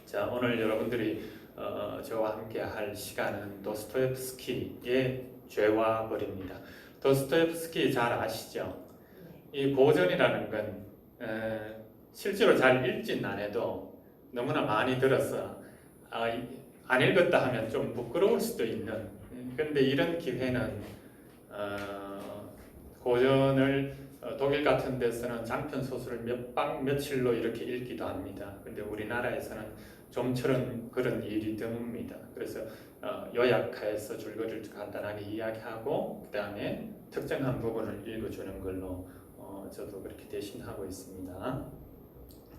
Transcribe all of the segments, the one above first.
자, 오늘 여러분들이 저와 함께 할 시간은 도스토옙스키의 죄와 벌입니다. 도스토옙스키 잘 아시죠? 이 고전이라는 건 실제로 잘 읽진 않아도 너무나 많이 들어서 안 읽었다 하면 좀 부끄러울 수도 있는, 그런데 이런 기회는 고전을 독일 같은 데서는 장편 소설을 몇 방 며칠로 이렇게 읽기도 합니다. 근데 우리나라에서는 좀처럼 그런 일이 드뭅니다. 그래서 요약해서 줄거리를 간단하게 이야기하고 그 다음에 특정한 부분을 읽어주는 걸로 저도 그렇게 대신하고 있습니다.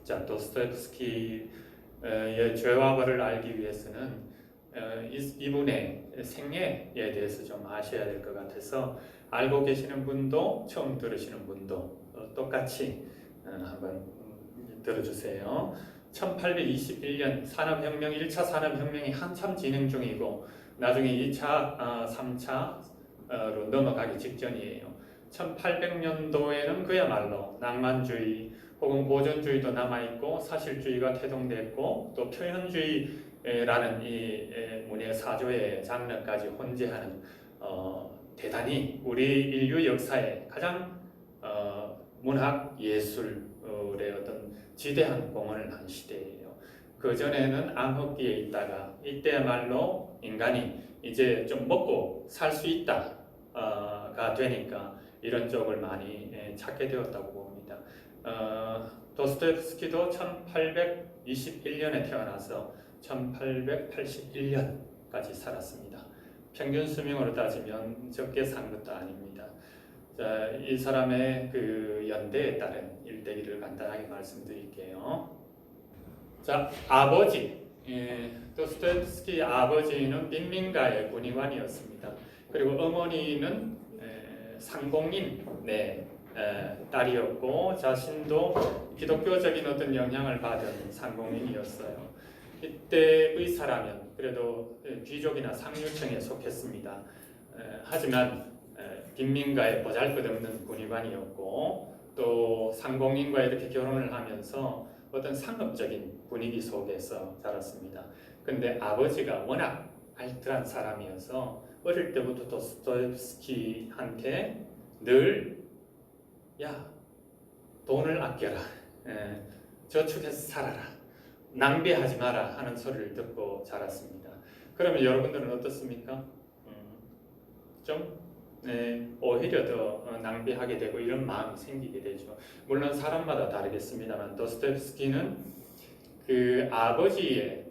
자, 도스토옙스키의 죄와 벌을 알기 위해서는 이분의 생애에 대해서 좀 아셔야 될 것 같아서 알고 계시는 분도 처음 들으시는 분도 똑같이 한번 들어주세요. 1821년 산업혁명, 1차 산업혁명이 한참 진행 중이고 나중에 2차, 3차로 넘어가기 직전이에요. 1800년도에는 그야말로 낭만주의 혹은 고전주의도 남아있고 사실주의가 태동됐고 또 표현주의라는 이 문예 사조의 장르까지 혼재하는 대단히 우리 인류 역사에 가장 문학 예술의 어떤 지대한 공헌을 한 시대예요. 그 전에는 암흑기에 있다가 이때야말로 인간이 이제 좀 먹고 살 수 있다가 되니까 이런 쪽을 많이 찾게 되었다고 봅니다. 도스토옙스키도 1821년에 태어나서 1881년까지 살았습니다. 평균 수명으로 따지면 적게 산 것도 아닙니다. 자, 이 사람의 그 연대에 따른 일대기를 간단하게 말씀드릴게요. 자, 아버지, 도스토옙스키 아버지는 빈민가의 군의관이었습니다. 그리고 어머니는 상공인의 딸이었고 자신도 기독교적인 어떤 영향을 받은 상공인이었어요. 이때의 사람은 그래도 귀족이나 상류층에 속했습니다. 하지만 빈민가의 보잘것없는 군의관이었고 또 상공인과 이렇게 결혼을 하면서 어떤 상업적인 분위기 속에서 자랐습니다. 근데 아버지가 워낙 알뜰한 사람이어서 어릴 때부터 도스토옙스키한테 늘 돈을 아껴라, 저축해서 살아라, 낭비하지 마라 하는 소리를 듣고 자랐습니다. 그러면 여러분들은 어떻습니까? 좀 오히려 더 낭비하게 되고 이런 마음이 생기게 되죠. 물론 사람마다 다르겠습니다만 도스토옙스키는 그 아버지의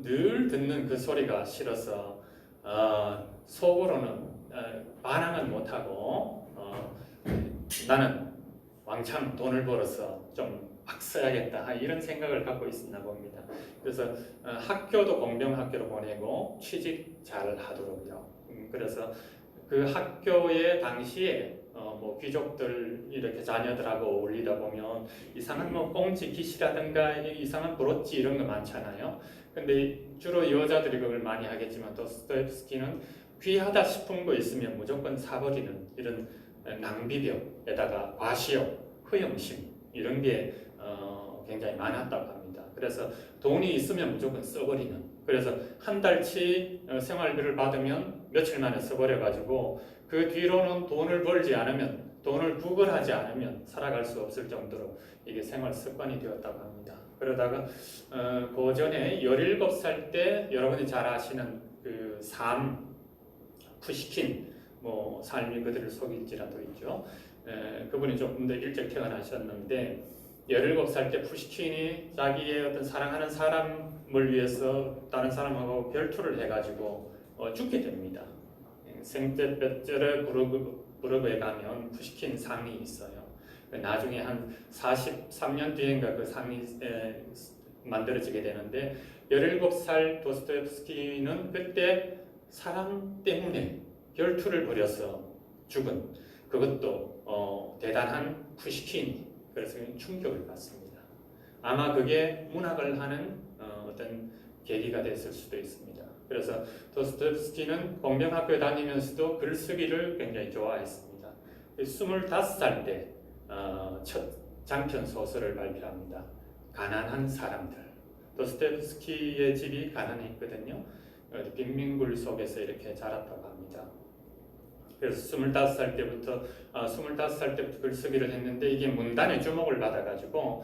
늘 듣는 그 소리가 싫어서 속으로는 반항은 못하고 나는 왕창 돈을 벌어서 좀 막 써야겠다 이런 생각을 갖고 있었나 봅니다. 그래서 학교도 공병학교로 보내고 취직 잘 하도록요. 그래서 그 학교에 당시에 뭐 귀족들 이렇게 자녀들하고 어울리다 보면 이상한 뭐 꽁지 깃이라든가 이상한 브로치 이런 거 많잖아요. 근데 주로 여자들이 그걸 많이 하겠지만 도스토옙스키는 귀하다 싶은 거 있으면 무조건 사버리는 이런 낭비병에다가 과시욕, 허영심 이런 게 굉장히 많았다고 합니다. 그래서 돈이 있으면 무조건 써버리는, 그래서 한 달치 생활비를 받으면 며칠 만에 써버려가지고 그 뒤로는 돈을 벌지 않으면, 돈을 구걸하지 않으면 살아갈 수 없을 정도로 이게 생활 습관이 되었다고 합니다. 그러다가 고전에 17살 때 여러분이 잘 아시는 그 푸시킨, 뭐 삶이 그들을 속일지라도 있죠. 그분이 조금 더 일찍 태어나셨는데 17살 때 푸시킨이 자기의 어떤 사랑하는 사람을 위해서 다른 사람하고 결투를 해가지고 죽게 됩니다. 생테페테르부르크에 가면 푸시킨 상이 있어요. 나중에 한 43년 뒤인가 그 상이 만들어지게 되는데 17살 도스토옙스키는 그때 사랑 때문에 결투를 벌여서 죽은, 그것도 대단한 푸시킨, 그래서 충격을 받습니다. 아마 그게 문학을 하는 어떤 계기가 됐을 수도 있습니다. 그래서 도스토옙스키는 공병학교에 다니면서도 글쓰기를 굉장히 좋아했습니다. 25살 때 첫 장편 소설을 발표합니다. 가난한 사람들. 도스토옙스키의 집이 가난했거든요. 빈민굴 속에서 이렇게 자랐다고 합니다. 그래서 25살 때부터 25살 때부터 글쓰기를 했는데 이게 문단의 주목을 받아가지고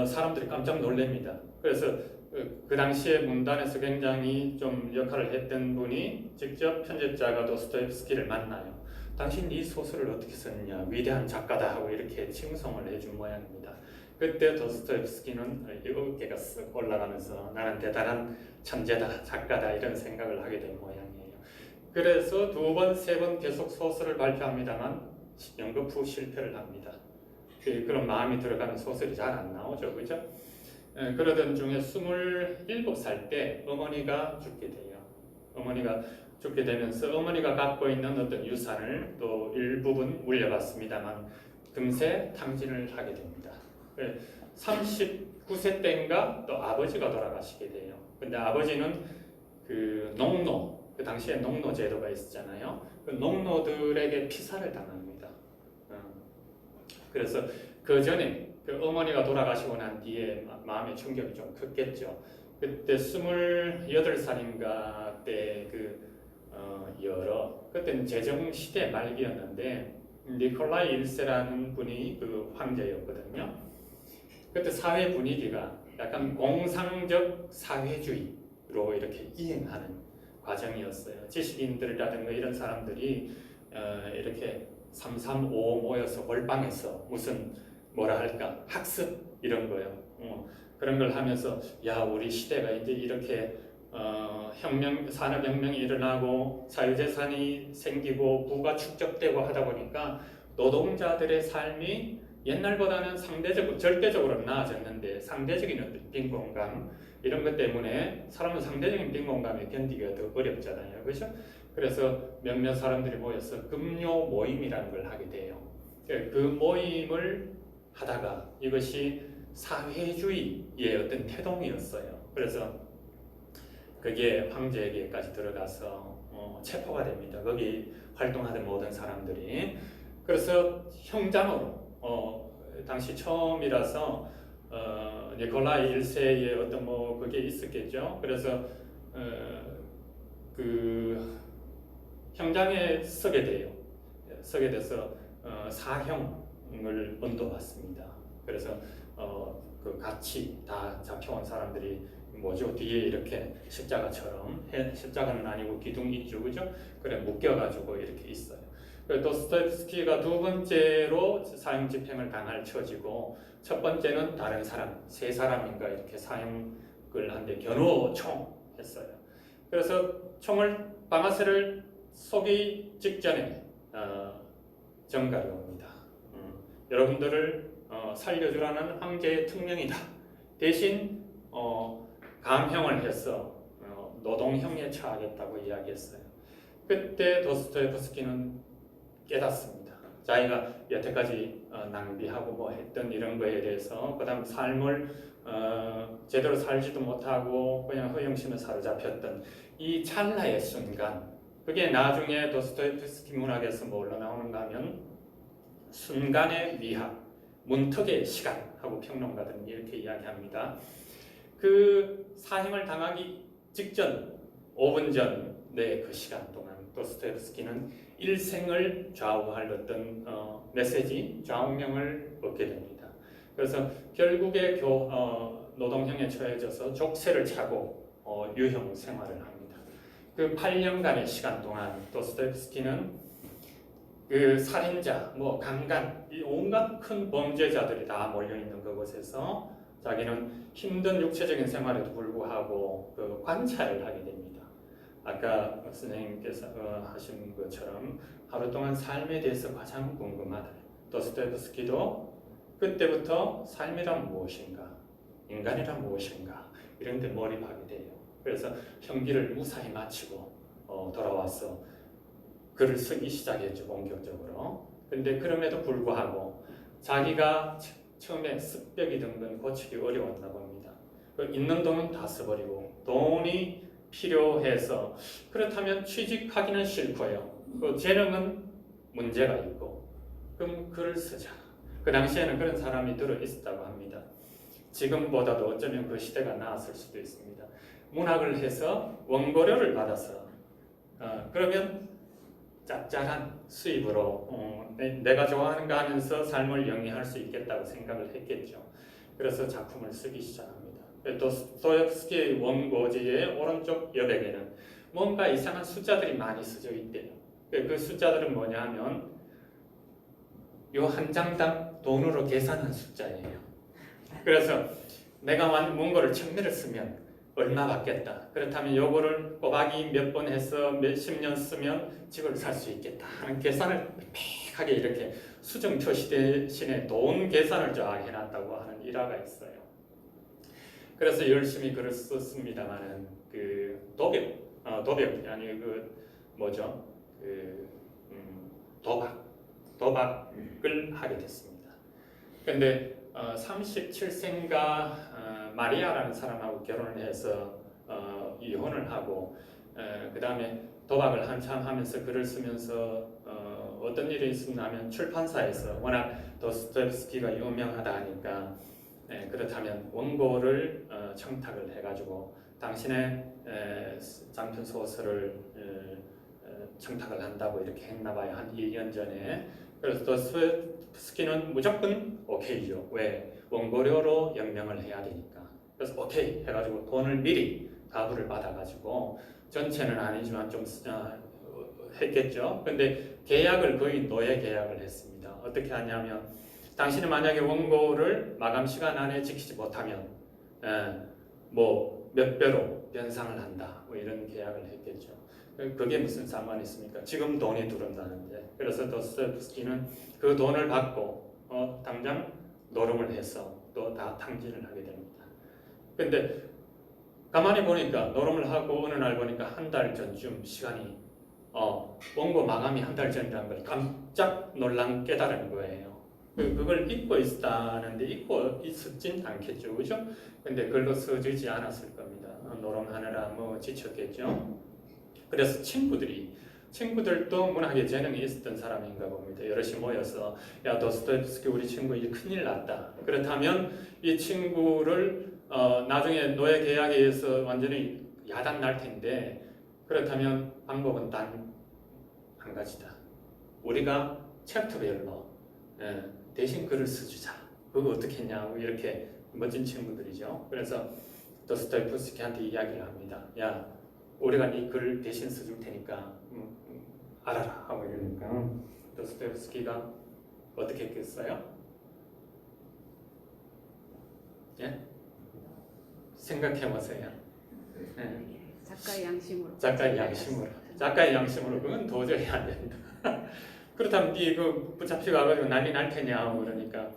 사람들이 깜짝 놀랍니다. 그래서 그 당시에 문단에서 굉장히 좀 역할을 했던 분이 직접 편집자가 도스토옙스키를 만나요. 당신 이 소설을 어떻게 썼냐, 위대한 작가다 하고 이렇게 칭송을 해준 모양입니다. 그때 도스토옙스키는 어깨가 쓱 올라가면서 나는 대단한 천재다, 작가다 이런 생각을 하게 된 모양이에요. 그래서 2번, 3번 계속 소설을 발표합니다만 연거푸 실패를 합니다. 그런 마음이 들어가는 소설이 잘 안 나오죠, 그죠? 그러던 중에 27살 때 어머니가 죽게 돼요. 어머니가 죽게 되면서 어머니가 갖고 있는 어떤 유산을 또 일부분 물려받습니다만 금세 탕진을 하게 됩니다. 39세 때인가 또 아버지가 돌아가시게 돼요. 근데 아버지는 그 농노, 그 당시에 농노 제도가 있었잖아요. 그 농노들에게 피살을 당합니다. 그래서 그 전에 그 어머니가 돌아가시고 난 뒤에 마음의 충격이 좀 컸겠죠. 그때 28살인가 때 그때는 제정 시대 말기였는데 니콜라이 1세라는 분이 그 황제였거든요. 그때 사회 분위기가 약간 공상적 사회주의로 이렇게 이행하는 과정이었어요. 지식인들이라든가 이런 사람들이 이렇게 335 모여서 몰방에서 무슨 뭐라 할까 학습 이런 거요. 그런 걸 하면서 야 우리 시대가 이제 이렇게 산업혁명이 일어나고 사유재산이 생기고 부가 축적되고 하다 보니까 노동자들의 삶이 옛날보다는 절대적으로 나아졌는데 상대적인 어떤 빈곤감 이런 것 때문에 사람은 상대적인 빈곤감에 견디기가 더 어렵잖아요. 그렇죠? 그래서 몇몇 사람들이 모여서 금요 모임이라는 걸 하게 돼요. 그 모임을 하다가 이것이 사회주의의 어떤 태동이었어요. 그래서 그게 황제에게까지 들어가서 체포가 됩니다. 거기 활동하던 모든 사람들이. 그래서 형장으로 당시 처음이라서 니콜라이 1세의 어떤 그게 있었겠죠. 그래서 그 형장에 서게 돼요. 서게 돼서 사형을 언도받습니다. 그래서 그 같이 다 잡혀온 사람들이 뭐죠? 뒤에 이렇게 십자가처럼 십자가는 아니고 기둥 있죠, 그죠? 그래 묶여가지고 이렇게 있어요. 도스토옙스키가 2번째로 사형 집행을 당할 처지고 첫 번째는 다른 사람, 3사람인가 이렇게 사형을 한데 겨누어총 했어요. 그래서 방아쇠를 쏘기 직전에 정갈이 옵니다. 여러분들을 살려주라는 황제의 특명이다. 대신 감형을 해서 노동형에 처하겠다고 이야기했어요. 그때 도스토옙스키는 깨닫습니다. 자기가 여태까지 낭비하고 했던 이런 거에 대해서 그다음 삶을 제대로 살지도 못하고 그냥 허영심에 사로잡혔던 이 찰나의 순간, 그게 나중에 도스토옙스키 문학에서 뭘로 나오는가 하면 순간의 미학, 문턱의 시간하고 평론가들은 이렇게 이야기합니다. 그 사형을 당하기 직전 5분 전의 그 시간 동안 도스토옙스키는 일생을 좌우할 어떤 메시지, 좌우명을 얻게 됩니다. 그래서 결국에 노동형에 처해져서 족쇄를 차고 유형 생활을 합니다. 그 8년간의 시간 동안 도스토옙스키는 그 살인자, 강간, 이 온갖 큰 범죄자들이 다 몰려있는 그곳에서 자기는 힘든 육체적인 생활에도 불구하고 그 관찰을 하게 됩니다. 아까 선생님께서 하신 것처럼 하루 동안 삶에 대해서 가장 궁금하다. 도스토옙스키도 그때부터 삶이란 무엇인가, 인간이란 무엇인가 이런 데 몰입하게 돼요. 그래서 형기를 무사히 마치고 돌아와서 글을 쓰기 시작했죠, 본격적으로. 근데 그럼에도 불구하고 자기가 처음에 습벽이 든 건 고치기 어려웠나 봅니다. 있는 돈은 다 써버리고 돈이 필요해서 그렇다면 취직하기는 싫고요. 재능은 문제가 있고 그럼 글을 쓰자. 그 당시에는 그런 사람이 들어 있었다고 합니다. 지금보다도 어쩌면 그 시대가 나았을 수도 있습니다. 문학을 해서 원고료를 받아서 그러면 짭짤한 수입으로 내가 좋아하는 거 하면서 삶을 영위할 수 있겠다고 생각을 했겠죠. 그래서 작품을 쓰기 시작합니다. 도스토옙스키의 원고지의 오른쪽 여백에는 뭔가 이상한 숫자들이 많이 쓰여 있대요. 그 숫자들은 뭐냐 하면 요 한 장당 돈으로 계산한 숫자예요. 그래서 내가 원고를 1000매를 쓰면 얼마 받겠다. 그렇다면 요거를 꼬박이 몇 번 해서 몇십 년 쓰면 집을 살 수 있겠다 하는 계산을 빽하게 이렇게 수정표시 대신에 돈 계산을 쫙 해놨다고 하는 일화가 있어요. 그래서 열심히 글을 썼습니다만은 그 도벽이 아니 그 뭐죠? 도박을 하게 됐습니다. 그런데 37세인가 마리아라는 사람하고 결혼을 해서 이혼을 하고 그 다음에 도박을 한참 하면서 글을 쓰면서 어떤 일이 있었냐면 출판사에서 워낙 도스토옙스키가 유명하다 하니까 그렇다면 원고를 청탁을 해가지고 당신의 장편 소설을 청탁을 한다고 이렇게 했나봐요. 한 1년 전에. 그래서 도스토옙스키는 무조건 오케이죠. 왜? 원고료로 연명을 해야 되니까. 그래서 오케이 해가지고 돈을 미리 가부를 받아가지고 전체는 아니지만 좀 했겠죠. 근데 계약을 거의 노예 계약을 했습니다. 어떻게 하냐면 당신은 만약에 원고를 마감 시간 안에 지키지 못하면 뭐 몇 배로 변상을 한다. 뭐 이런 계약을 했겠죠. 그게 무슨 상관이 있습니까? 지금 돈이 들어온다는데. 그래서 도스토옙스키는 그 돈을 받고 당장 노름을 해서 또 다 탕진을 하게 됩니다. 근데 가만히 보니까 노름을 하고 어느 날 보니까 한 달 전쯤 시간이 원고 마감이 한 달 전이라는 걸 깜짝 놀란 깨달은 거예요. 그걸 잊고 있다는데 잊고 있었진 않겠죠, 그죠? 근데 글로 써지지 않았을 겁니다. 노름하느라 뭐 지쳤겠죠. 그래서 친구들도 문학에 재능이 있었던 사람인가 봅니다. 여럿이 모여서 야 도스토옙스키 우리 친구 일 큰일 났다. 그렇다면 이 친구를 나중에 노예 계약에 의해서 완전히 야단 날 텐데 그렇다면 방법은 단 한 가지다. 우리가 챕터별로 대신 글을 써주자. 그거 어떻게 했냐고 이렇게 멋진 친구들이죠. 그래서 도스토옙스키한테 이야기를 합니다. 야 우리가 네 글 대신 써줄 테니까 알아라 하고 이러니까 도스토옙스키가 어떻게 했겠어요? 예? 생각해 보세요. 작가의 양심으로. 작가의 양심으로 그건 도저히 안 된다. 그렇다면 네 그 붙잡혀 가가지고 난리 날 테냐 하고 그러니까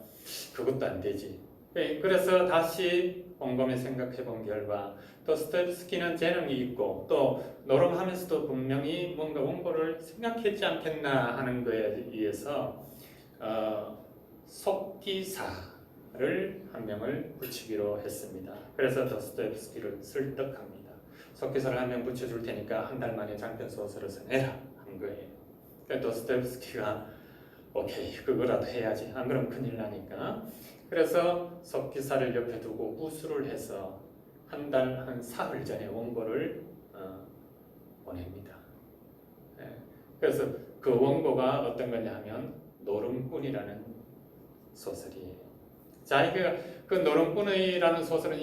그것도 안 되지. 그래서 다시 곰곰이 생각해 본 결과 도스토옙스키는 재능이 있고 또 노름하면서도 분명히 뭔가 원고를 생각했지 않겠나 하는 거에 의해서 속기사를 한 명을 붙이기로 했습니다. 그래서 도스토옙스키를 설득합니다. 속기사를 한 명 붙여줄 테니까 한 달 만에 장편 소설을 써내라 한 거예요. 그래서 도스토옙스키가 오케이 그거라도 해야지 안 그러면 큰일 나니까. 그래서 속기사를 옆에 두고 구술을 해서 한 사흘 전에 원고를 보냅니다. 그래서 그 원고가 어떤 거냐 하면 노름꾼이라는 소설이에요. 자기가 그 노름꾼이라는 소설은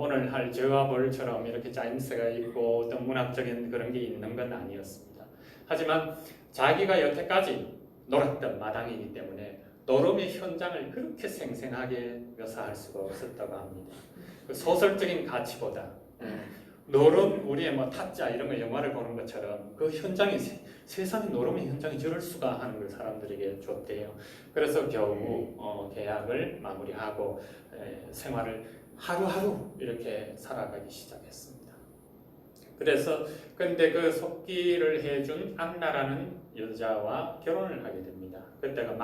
오늘 할 저와 벌처럼 이렇게 짜임새가 있고 어떤 문학적인 그런 게 있는 건 아니었습니다. 하지만 자기가 여태까지 놀았던 마당이기 때문에 노름의 현장을 그렇게 생생하게 묘사할 수가 없었다고 합니다. 그 소설적인 가치보다 노름 우리의 뭐 타짜 이런 거 영화를 보는 것처럼 그 현장이 세상에 노름의 현장이 저럴 수가 하는 걸 사람들에게 줬대요. 그래서 겨우 계약을 마무리하고 생활을 하루하루 이렇게 살아가기 시작했습니다. 그래서 근데 그 속기를 해준 안나라는 여자와 결혼을 하게 됩니다. 그때가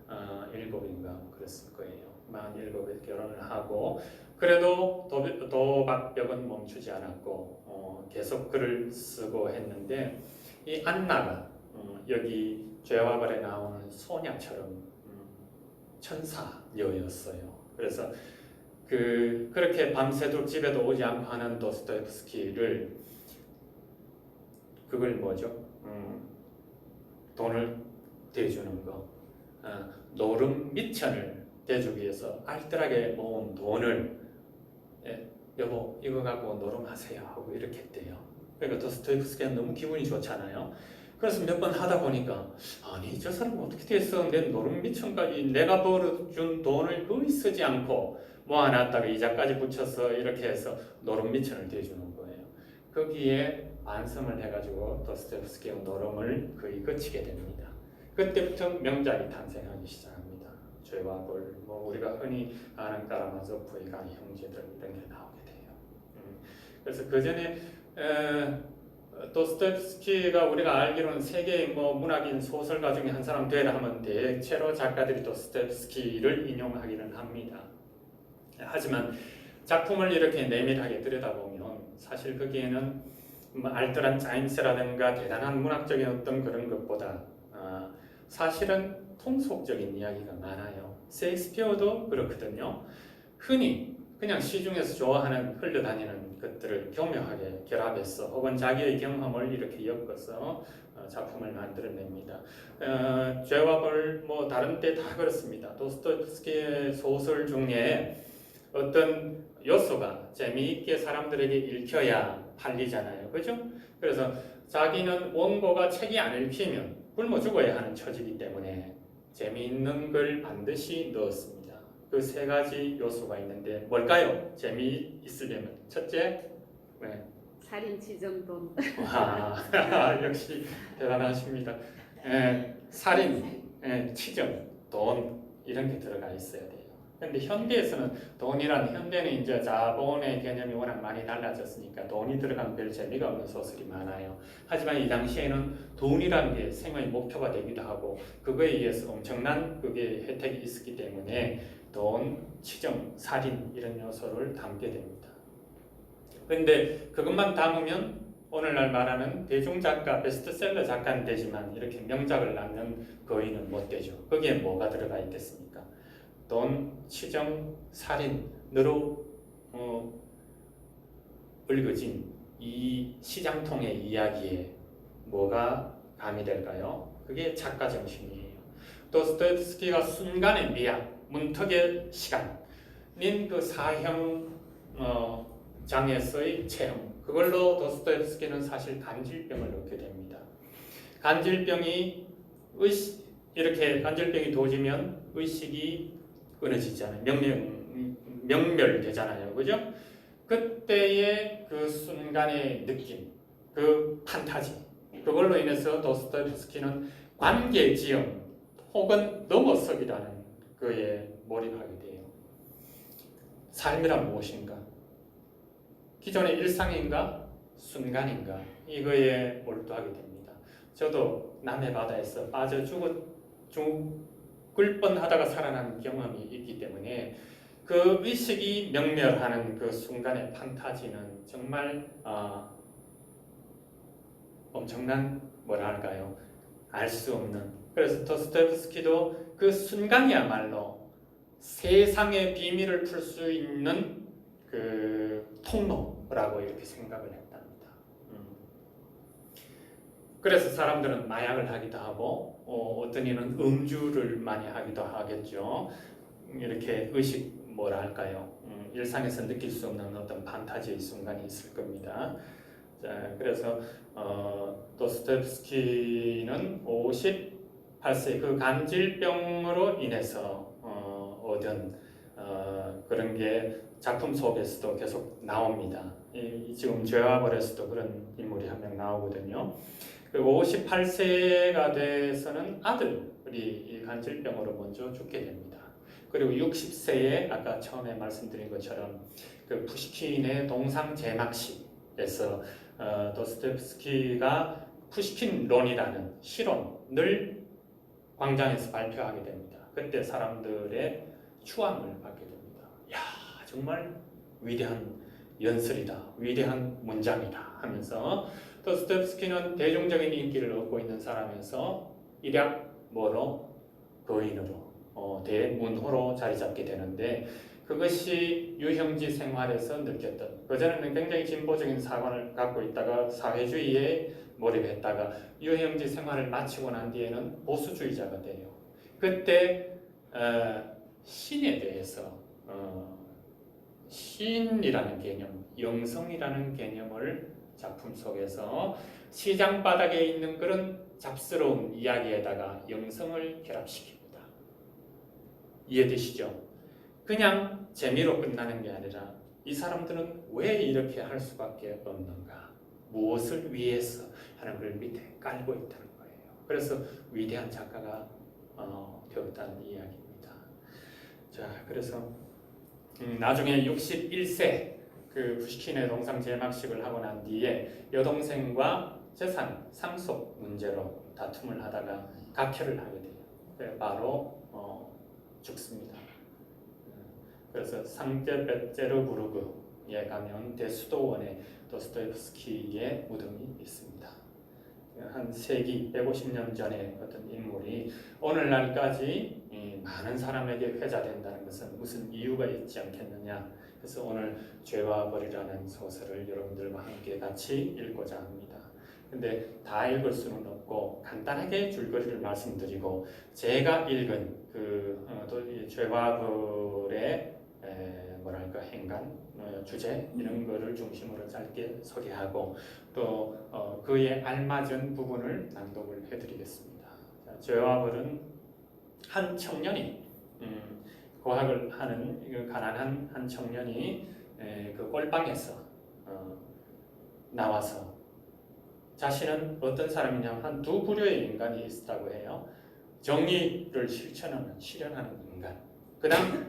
47인가 그랬을 거예요. 47에 결혼을 하고 그래도 도박벽은 멈추지 않았고 계속 글을 쓰고 했는데 이 안나가 여기 죄와 벌에 나오는 소녀처럼 천사녀였어요. 그래서 그렇게 밤새도록 집에도 오지 않고 하는 도스토옙스키를 그걸 뭐죠? 돈을 대주는 거, 노름 미천을 대주기 위해서 알뜰하게 모은 돈을 여보 이거 갖고 노름하세요 하고 이렇게 했대요. 그러니까 도스토옙스키가 너무 기분이 좋잖아요. 그래서 몇 번 하다 보니까 아니 저 사람 어떻게 됐어? 내 노름 미천까지 내가 벌어준 돈을 거의 쓰지 않고 모아놨다가 이자까지 붙여서 이렇게 해서 노름 미천을 대주는 거예요. 거기에 반성을 해가지고 도스토옙스키의 노름을 거의 그치게 됩니다. 그때부터 명작이 탄생하기 시작합니다. 죄와 벌, 뭐 우리가 흔히 아는 까라마조프의 강 형제들 이런 게 나오게 돼요. 그래서 그 전에 도스토옙스키가 우리가 알기로는 세계의 뭐 문학인 소설가 중에 한 사람 되라 하면 대체로 작가들이 도스토옙스키를 인용하기는 합니다. 하지만 작품을 이렇게 내밀하게 들여다보면 사실 거기에는 뭐 알뜰한 짜임새라든가 대단한 문학적인 어떤 그런 것보다 사실은 통속적인 이야기가 많아요. 셰익스피어도 그렇거든요. 흔히 그냥 시중에서 좋아하는 흘러다니는 것들을 교묘하게 결합해서 혹은 자기의 경험을 이렇게 엮어서 작품을 만들어냅니다. 죄와 벌 뭐 다른 때 다 그렇습니다. 도스토옙스키의 소설 중에 어떤 요소가 재미있게 사람들에게 읽혀야 팔리잖아요. 그죠? 그래서 자기는 원고가 책이 안 읽히면 굶어 죽어야 하는 처지이기 때문에 재미있는 걸 반드시 넣었습니다. 그 세 가지 요소가 있는데 뭘까요? 재미있으려면 첫째, 살인 치정돈. 와, 역시 대단하십니다. 살인, 치정, 돈 이런 게 들어가 있어야 돼요. 근데 현대에서는 돈이란 현대는 이제 자본의 개념이 워낙 많이 달라졌으니까 돈이 들어가면 별 재미가 없는 소설이 많아요. 하지만 이 당시에는 돈이라는 게 생활의 목표가 되기도 하고 그거에 의해서 엄청난 그게 혜택이 있었기 때문에 돈, 치정, 살인 이런 요소를 담게 됩니다. 근데 그것만 담으면 오늘날 말하는 대중작가, 베스트셀러 작가는 되지만 이렇게 명작을 낳는 거인은 못 되죠. 거기에 뭐가 들어가 있겠습니까? 돈, 치정, 살인으로 얽어진 이 시장통의 이야기에 뭐가 가미될까요? 그게 작가 정신이에요. 도스토옙스키가 순간의 미학, 문턱의 시간인 그 사형 장에서의 체험, 그걸로 도스토옙스키는 사실 간질병을 얻게 됩니다. 간질병이 이렇게 간질병이 도지면 의식이 끊어지잖아요. 명멸되잖아요. 그죠? 그때의 그 순간의 느낌, 그 판타지, 그걸로 인해서 도스토옙스키는 관계지형 혹은 넘어서기라는 그에 몰입하게 돼요. 삶이란 무엇인가? 기존의 일상인가? 순간인가? 이거에 몰두하게 됩니다. 저도 남해 바다에서 빠져 죽을 뻔하다가 살아난 경험이 있기 때문에 그 의식이 명멸하는 그 순간의 판타지는 정말 엄청난 뭐랄까요? 알 수 없는. 그래서 도스토옙스키도 그 순간이야말로 세상의 비밀을 풀 수 있는 그 통로라고 이렇게 생각을 했답니다. 그래서 사람들은 마약을 하기도 하고 어떤 이는 음주를 많이 하기도 하겠죠. 이렇게 의식 뭐랄까요? 일상에서 느낄 수 없는 어떤 판타지의 순간이 있을 겁니다. 자, 그래서 도스토옙스키는 58세 그 간질병으로 인해서 얻은 그런 게 작품 속에서도 계속 나옵니다. 지금 죄와 벌에서도 그런 인물이 한 명 나오거든요. 그 58세가 돼서는 아들이 이 간질병으로 먼저 죽게 됩니다. 그리고 60세에 아까 처음에 말씀드린 것처럼 그 푸시킨의 동상 제막식에서 도스토옙스키가 푸시킨론이라는 실론을 광장에서 발표하게 됩니다. 그때 사람들의 추앙을 받게 됩니다. 야, 정말 위대한 연설이다, 위대한 문장이다 하면서 도스토옙스키는 대중적인 인기를 얻고 있는 사람에서 일약 뭐로 거인으로 대문호로 자리 잡게 되는데 그것이 유형지 생활에서 느꼈던 그전에는 굉장히 진보적인 사관을 갖고 있다가 사회주의에 몰입했다가 유형지 생활을 마치고 난 뒤에는 보수주의자가 돼요. 그때 신에 대해서 신이라는 개념, 영성이라는 개념을 작품 속에서 시장 바닥에 있는 그런 잡스러운 이야기에다가 영성을 결합시킵니다. 이해되시죠? 그냥 재미로 끝나는 게 아니라 이 사람들은 왜 이렇게 할 수밖에 없는가? 무엇을 위해서 하는 걸 밑에 깔고 있다는 거예요. 그래서 위대한 작가가 되었다는 이야기입니다. 자, 그래서 나중에 61세 그 푸시킨의 동상 제막식을 하고 난 뒤에 여동생과 재산 상속 문제로 다툼을 하다가 각혈을 하게 돼요. 바로 죽습니다. 그래서 상제베테르부르크에 가면 대수도원에 도스토옙스키의 무덤이 있습니다. 한 세기 150년 전의 어떤 인물이 오늘날까지 많은 사람에게 회자된다는 것은 무슨 이유가 있지 않겠느냐. 그래서 오늘 죄와 벌이라는 소설을 여러분들과 함께 같이 읽고자 합니다. 근데 다 읽을 수는 없고 간단하게 줄거리를 말씀드리고 제가 읽은 그 죄와 벌의 행간, 주제 이런 거를 중심으로 짧게 소개하고 또 그에 알맞은 부분을 낭독을 해드리겠습니다. 자, 죄와 벌은 한 청년이 고학을 하는 가난한 한 청년이 그 꼴방에서 나와서 자신은 어떤 사람이냐면 한 두 부류의 인간이 있다고 해요. 정의를 실현하는 인간, 그 다음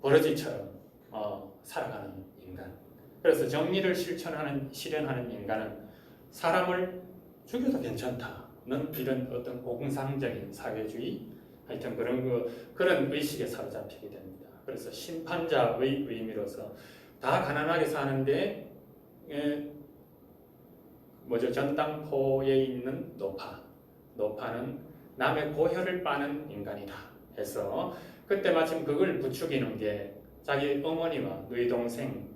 버러지처럼 살아가는 인간. 그래서 정의를 실현하는 인간은 사람을 죽여도 괜찮다는 이런 어떤 공상적인 사회주의, 하여튼 그런 의식에 사로잡히게 됩니다. 그래서 심판자의 의미로서 다 가난하게 사는데 전당포에 있는 노파는 남의 고혈을 빠는 인간이다 해서 그때 마침 그걸 부추기는 게 자기 어머니와 누이 동생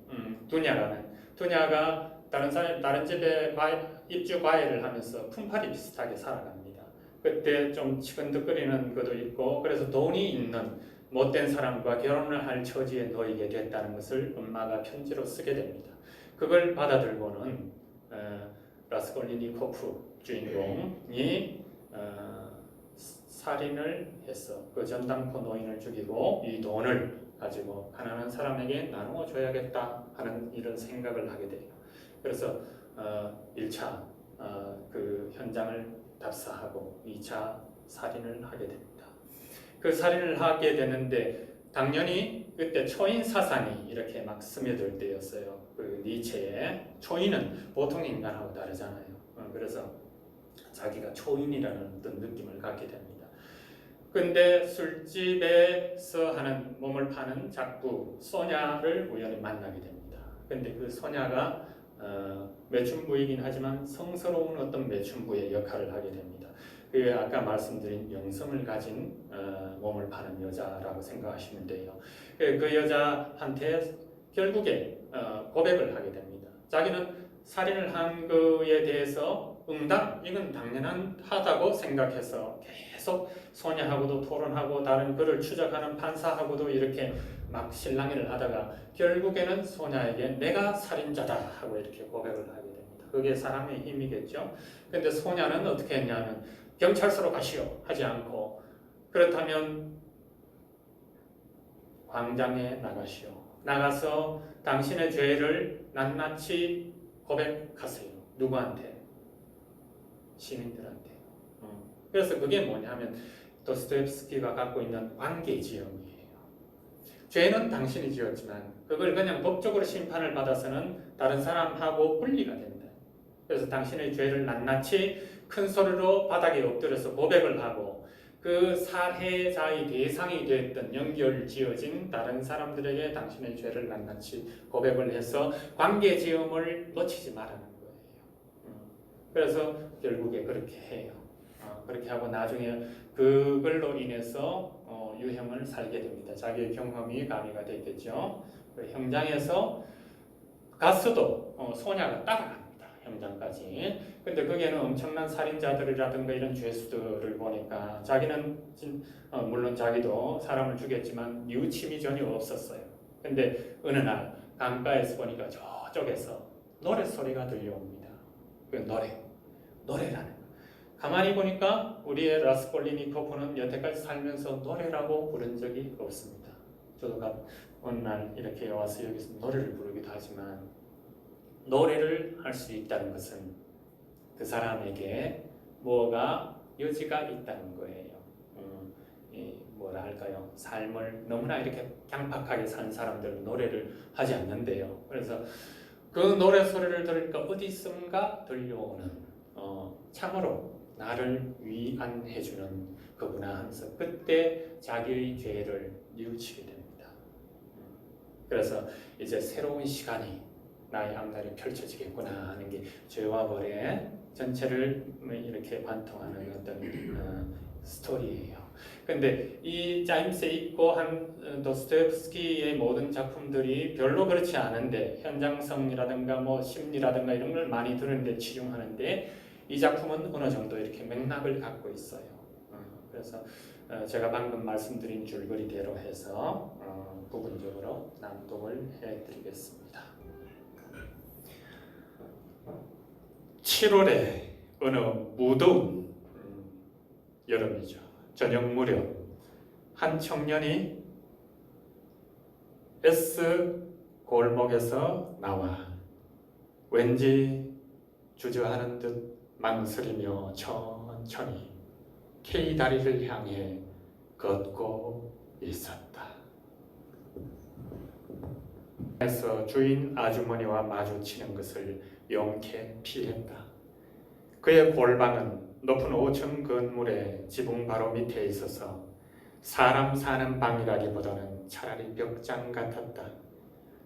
두냐가 다른 집에 입주 과외를 하면서 품팔이 비슷하게 살아갑니다. 그때 좀 치근덕거리는 것도 있고 그래서 돈이 있는 못된 사람과 결혼을 할 처지에 놓이게 됐다는 것을 엄마가 편지로 쓰게 됩니다. 그걸 받아들고는 라스콜리니코프 주인공이 살인을 해서 그 전당포 노인을 죽이고 이 돈을 가지고 가난한 사람에게 나누어 줘야겠다 하는 이런 생각을 하게 돼요. 그래서 1차 그 현장을 답사하고 2차 살인을 하게 됩니다. 그 살인을 하게 되는데 당연히 그때 초인 사상이 이렇게 막 스며들 때였어요. 그 니체의 초인은 보통 인간하고 다르잖아요. 그래서 자기가 초인이라는 어떤 느낌을 갖게 됩니다. 근데 술집에서 하는 몸을 파는 작부 소냐를 우연히 만나게 됩니다. 근데 그 소냐가 매춘부이긴 하지만 성스러운 어떤 매춘부의 역할을 하게 됩니다. 그 아까 말씀드린 영성을 가진 몸을 파는 여자라고 생각하시면 돼요. 그 여자한테 결국에 고백을 하게 됩니다. 자기는 살인을 한 거에 대해서 이건 당연하다고 생각해서 계속 소녀하고도 토론하고 다른 그를 추적하는 판사하고도 이렇게 막 실랑이를 하다가 결국에는 소녀에게 내가 살인자다 하고 이렇게 고백을 하게 됩니다. 그게 사람의 힘이겠죠. 근데 소녀는 어떻게 했냐면 경찰서로 가시오 하지 않고 그렇다면 광장에 나가서 당신의 죄를 낱낱이 고백하세요. 누구한테? 시민들한테. 그래서 그게 뭐냐면 도스토옙스키가 갖고 있는 관계지형이에요. 죄는 당신이 지었지만 그걸 그냥 법적으로 심판을 받아서는 다른 사람하고 분리가 된다. 그래서 당신의 죄를 낱낱이 큰 소리로 바닥에 엎드려서 고백을 하고 그 살해자의 대상이 됐던 연결지어진 다른 사람들에게 당신의 죄를 낱낱이 고백을 해서 관계지음을 놓치지 말라는 거예요. 그래서 결국에 그렇게 해요. 그렇게 하고 나중에 그걸로 인해서 유형을 살게 됩니다. 자기의 경험이 가미가 됐겠죠. 그 현장에서 가스도 소냐가 따라갑니다. 현장까지. 근데 거기에는 엄청난 살인자들이라든가 이런 죄수들을 보니까 자기는 물론 자기도 사람을 죽였지만 유침이 전혀 없었어요. 근데 어느 날 강가에서 보니까 저쪽에서 노래 소리가 들려옵니다. 그 노래라는 거. 가만히 보니까 우리의 라스콜리니코프는 여태까지 살면서 노래라고 부른 적이 없습니다. 저도 어느 날 이렇게 와서 여기서 노래를 부르기도 하지만 노래를 할 수 있다는 것은 그 사람에게 뭐가 여지가 있다는 거예요. 뭐라 할까요? 삶을 너무나 이렇게 강팍하게 산 사람들은 노래를 하지 않는데요. 그래서 그 노래 소리를 들으니까 어디선가 들려오는 참으로 나를 위안해주는 거구나 하면서 그때 자기의 죄를 뉘우치게 됩니다. 그래서 이제 새로운 시간이 나의 앞날에 펼쳐지겠구나 하는 게 죄와 벌의 전체를 이렇게 관통하는 어떤 스토리예요. 근데 이 자임스에 있고 한 도스토옙스키의 모든 작품들이 별로 그렇지 않은데 현장성이라든가 뭐 심리라든가 이런 걸 많이 드는데 치중하는데 이 작품은 어느 정도 이렇게 맥락을 갖고 있어요. 그래서 제가 방금 말씀드린 줄거리대로 해서 부분적으로 낭독을 해드리겠습니다. 7월에 어느 무더운 여름이죠. 저녁 무렵 한 청년이 S 골목에서 나와 왠지 주저하는 듯 망설이며 천천히 K 다리를 향해 걷고 있었다. 그래서 주인 아주머니와 마주치는 것을 용케 피했다. 그의 골방은 높은 5층 건물의 지붕 바로 밑에 있어서 사람 사는 방이라기보다는 차라리 벽장 같았다.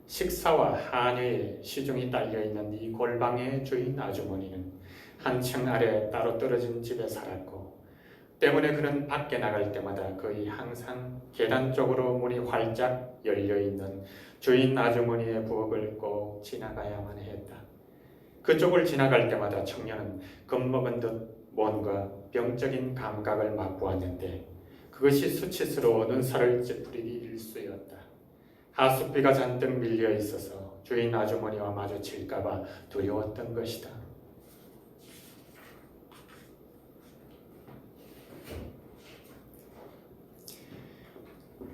식사와 한여에 시중이 딸려있는 이 골방의 주인 아주머니는 한층 아래 따로 떨어진 집에 살았고 때문에 그는 밖에 나갈 때마다 거의 항상 계단 쪽으로 문이 활짝 열려있는 주인 아주머니의 부엌을 꼭 지나가야만 했다. 그쪽을 지나갈 때마다 청년은 겁먹은 듯 뭔가 병적인 감각을 맛보았는데 그것이 수치스러워 눈살을 찌푸리기 일쑤였다. 하숙비가 잔뜩 밀려 있어서 주인 아주머니와 마주칠까봐 두려웠던 것이다.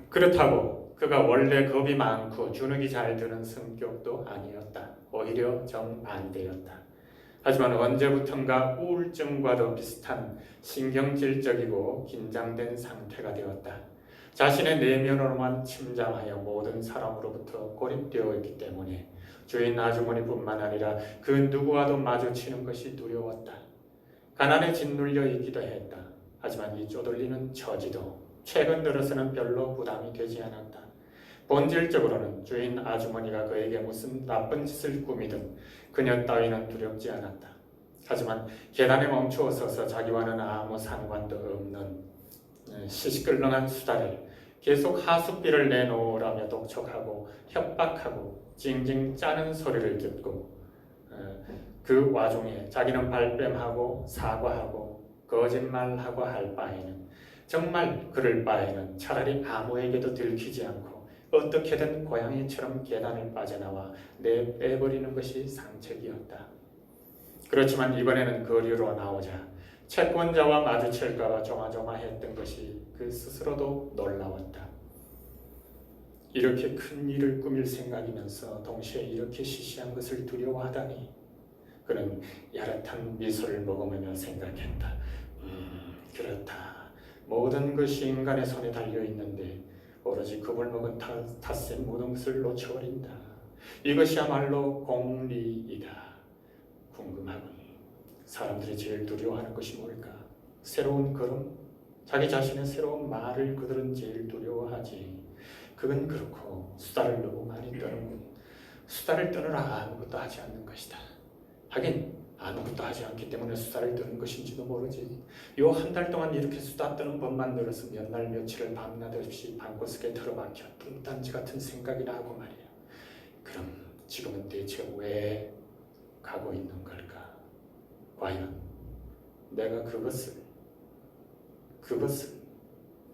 그렇다고 그가 원래 겁이 많고 주눅이 잘 드는 성격도 아니었다. 오히려 정반대였다. 하지만 언제부턴가 우울증과도 비슷한 신경질적이고 긴장된 상태가 되었다. 자신의 내면으로만 침잠하여 모든 사람으로부터 고립되어 있기 때문에 주인 아주머니뿐만 아니라 그 누구와도 마주치는 것이 두려웠다. 가난에 짓눌려 있기도 했다. 하지만 이 쪼들리는 처지도 최근 들어서는 별로 부담이 되지 않았다. 본질적으로는 주인 아주머니가 그에게 무슨 나쁜 짓을 꾸미든 그녀 따위는 두렵지 않았다. 하지만 계단에 멈추어 서서 자기와는 아무 상관도 없는 시시끌렁한 수다를 계속 하숙비를 내놓으라며 독촉하고 협박하고 징징 짜는 소리를 듣고 그 와중에 자기는 발뺌하고 사과하고 거짓말하고 할 바에는 정말 그럴 바에는 차라리 아무에게도 들키지 않고 어떻게든 고양이처럼 계단을 빠져나와 내빼버리는 것이 상책이었다. 그렇지만 이번에는 거리로 나오자 채권자와 마주칠까봐 조마조마했던 것이 그 스스로도 놀라웠다. 이렇게 큰 일을 꾸밀 생각이면서 동시에 이렇게 시시한 것을 두려워하다니. 그는 야릇한 미소를 머금으며 생각했다. 그렇다. 모든 것이 인간의 손에 달려있는데 오로지 겁을 먹은 탓에 모든 것을 놓쳐버린다. 이것이야말로 공리이다. 궁금하군. 사람들이 제일 두려워하는 것이 뭘까? 새로운 걸음? 자기 자신의 새로운 말을 그들은 제일 두려워하지. 그건 그렇고 수다를 너무 많이 떠는 수다를 떠느라 아무것도 하지 않는 것이다. 하긴 아무것도 하지 않기 때문에 수다를 떠는 것인지도 모르지. 요 한 달 동안 이렇게 수다 떠는 법만 늘어서 몇 날 며칠을 밤낮 없이 방구석에 틀어박혀 뚱딴지 같은 생각이나 하고 말이야. 그럼 지금은 대체 왜 가고 있는 걸까? 과연 내가 그것을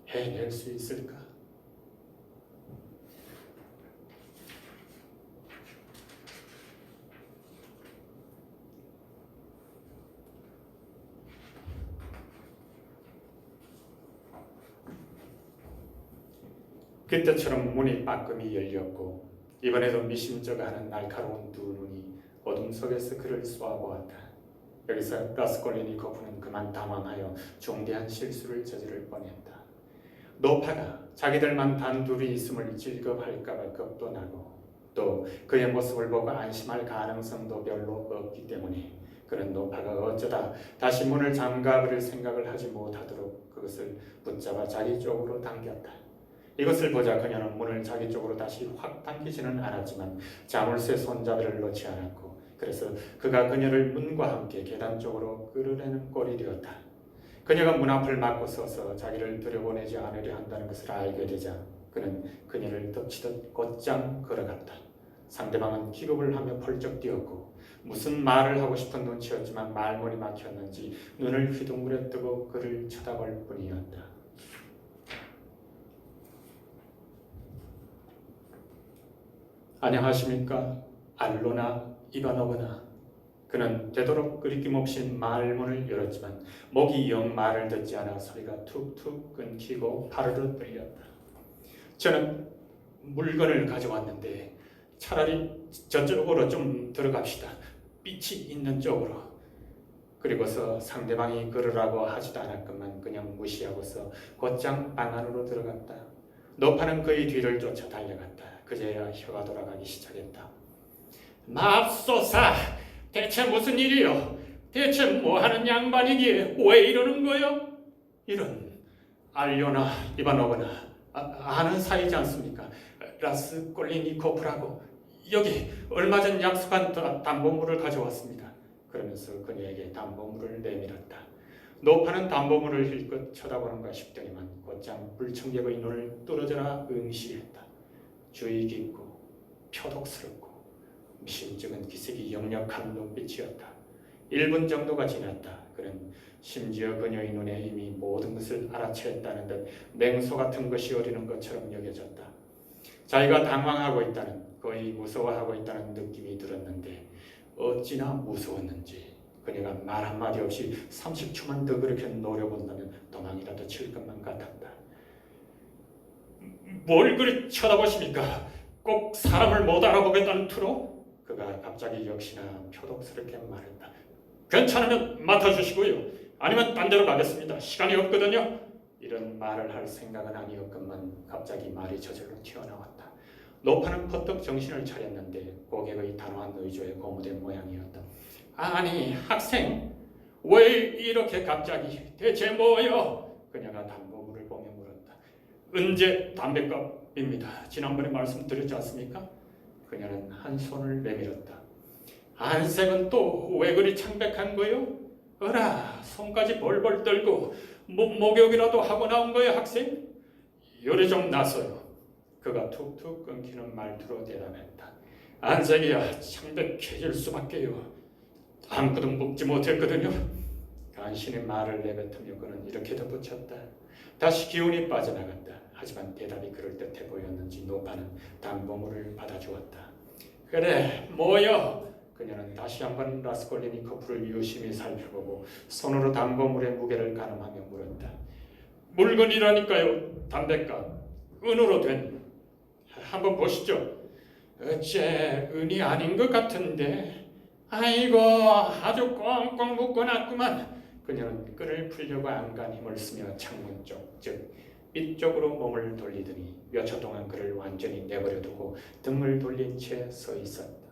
해낼 수 있을까? 그때처럼 문이 빠끔히 열렸고 이번에도 미심쩍어하는 날카로운 두 눈이 어둠 속에서 그를 쏘아보았다. 여기서 라스콜리니코프는 그만 당황하여 중대한 실수를 저지를 뻔했다. 노파가 자기들만 단둘이 있음을 질겁할까봐 겁도 나고 또 그의 모습을 보고 안심할 가능성도 별로 없기 때문에 그는 노파가 어쩌다 다시 문을 잠가버릴 생각을 하지 못하도록 그것을 붙잡아 자기 쪽으로 당겼다. 이것을 보자 그녀는 문을 자기 쪽으로 다시 확 당기지는 않았지만 자물쇠 손잡이를 놓지 않았고 그래서 그가 그녀를 문과 함께 계단 쪽으로 끌어내는 꼴이 되었다. 그녀가 문 앞을 막고 서서 자기를 들여보내지 않으려 한다는 것을 알게 되자 그는 그녀를 덮치듯 곧장 걸어갔다. 상대방은 기겁을 하며 펄쩍 뛰었고 무슨 말을 하고 싶은 눈치였지만 말문이 막혔는지 눈을 휘둥그레 뜨고 그를 쳐다볼 뿐이었다. 안녕하십니까? 알로나 이바노브나. 그는 되도록 끄리낌없이 말문을 열었지만 목이 영 말을 듣지 않아 소리가 툭툭 끊기고 파르르 들렸다. 저는 물건을 가져왔는데 차라리 저쪽으로 좀 들어갑시다. 빛이 있는 쪽으로. 그리고서 상대방이 그러라고 하지도 않았건만 그냥 무시하고서 곧장 방 안으로 들어갔다. 노파는 그의 뒤를 쫓아 달려갔다. 그제야 혀가 돌아가기 시작했다. 맙소사! 대체 무슨 일이요? 대체 뭐하는 양반이기에 왜 이러는 거요? 이런 알요나 이바노브나 아는 사이지 않습니까? 라스콜리니코프라고 여기 얼마 전 약속한 담보물을 가져왔습니다. 그러면서 그녀에게 담보물을 내밀었다. 노파는 담보물을 힐끗 쳐다보는가 싶더니만 곧장 불청객의 눈을 뚫어져라 응시했다. 주의 깊고 표독스럽고 미심쩍은 기색이 역력한 눈빛이었다. 1분 정도가 지났다. 그는 심지어 그녀의 눈에 이미 모든 것을 알아챘다는 듯 맹소 같은 것이 어리는 것처럼 여겨졌다. 자기가 당황하고 있다는, 거의 무서워하고 있다는 느낌이 들었는데 어찌나 무서웠는지 그녀가 말 한마디 없이 30초만 더 그렇게 노려본다면 도망이라도 칠 것만 같았다. 뭘 그리 쳐다보십니까? 꼭 사람을 못 알아보겠다는 투로? 그가 갑자기 역시나 표독스럽게 말했다. 괜찮으면 맡아주시고요. 아니면 딴 데로 가겠습니다. 시간이 없거든요. 이런 말을 할 생각은 아니었건만 갑자기 말이 저절로 튀어나왔다. 노파는 퍼뜩 정신을 차렸는데 고객의 단호한 의조에 고무된 모양이었다. 아니 학생, 왜 이렇게 갑자기? 대체 뭐요? 그녀가 담보물을 보며 물었다. 은제 담배값입니다. 지난번에 말씀드렸지 않습니까? 그녀는 한 손을 내밀었다. 안색은 또 왜 그리 창백한 거요? 어라, 손까지 벌벌 떨고 목욕이라도 하고 나온 거요, 학생? 요리 좀 나서요. 그가 툭툭 끊기는 말투로 대답했다. 안색이야 창백해질 수밖에요. 아무것도 묻지 못했거든요. 간신히 말을 내뱉으며 그는 이렇게 덧붙였다. 다시 기운이 빠져나갔다. 하지만 대답이 그럴듯해 보였는지 노파는 담보물을 받아주었다. 그래, 뭐요? 그녀는 다시 한번 라스콜리니코프를 유심히 살펴보고 손으로 담보물의 무게를 가늠하며 물었다. 물건이라니까요. 담배값. 은으로 된. 한번 보시죠. 어째 은이 아닌 것 같은데. 아이고 아주 꽁꽁 묶어놨구만. 그녀는 끈을 풀려고 안간 힘을 쓰며 창문 쪽, 즉 빛 쪽으로 몸을 돌리더니 몇 초 동안 그를 완전히 내버려두고 등을 돌린 채 서 있었다.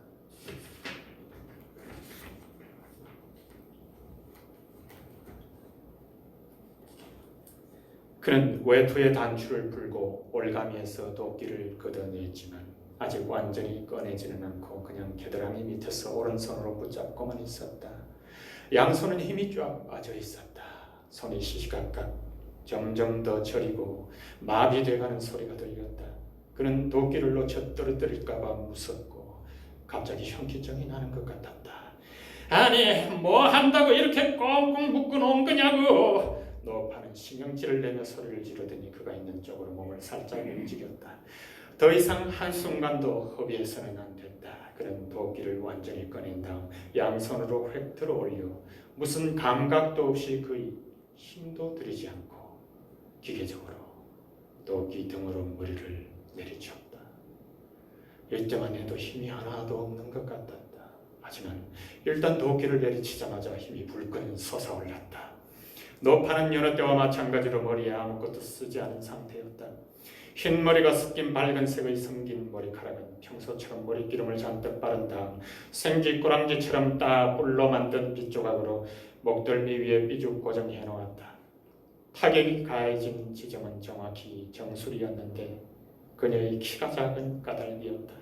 그는 외투의 단추를 풀고 올가미에서 도끼를 걷어냈지만 아직 완전히 꺼내지는 않고 그냥 겨드랑이 밑에서 오른손으로 붙잡고만 있었다. 양손은 힘이 쫙 빠져 있었다. 손이 시시각각 점점 더 저리고 마비돼가는 소리가 들렸다. 그는 도끼를 놓쳐 떨어뜨릴까봐 무섭고 갑자기 현기증이 나는 것 같았다. 아니 뭐 한다고 이렇게 꽁꽁 묶어놓은 거냐고. 노파는 신경질을 내며 소리를 지르더니 그가 있는 쪽으로 몸을 살짝 움직였다. 더 이상 한순간도 허비해서는 안 됐다. 그는 도끼를 완전히 꺼낸 다음 양손으로 획 들어올려 무슨 감각도 없이 거의 힘도 들이지 않고 기계적으로 도끼 등으로 머리를 내리쳤다. 이때만 해도 힘이 하나도 없는 것 같았다. 하지만 일단 도끼를 내리치자마자 힘이 불끈 솟아올랐다. 노파는 여느 때와 마찬가지로 머리에 아무것도 쓰지 않은 상태였다. 흰 머리가 섞인 밝은색의 성긴 머리카락은 평소처럼 머리기름을 잔뜩 바른 다음 생쥐 꼬랑지처럼 딱 뿔로 만든 빗조각으로 목덜미 위에 삐죽 고정해 놓았다. 타격이 가해진 지점은 정확히 정수리였는데 그녀의 키가 작은 까닭이었다.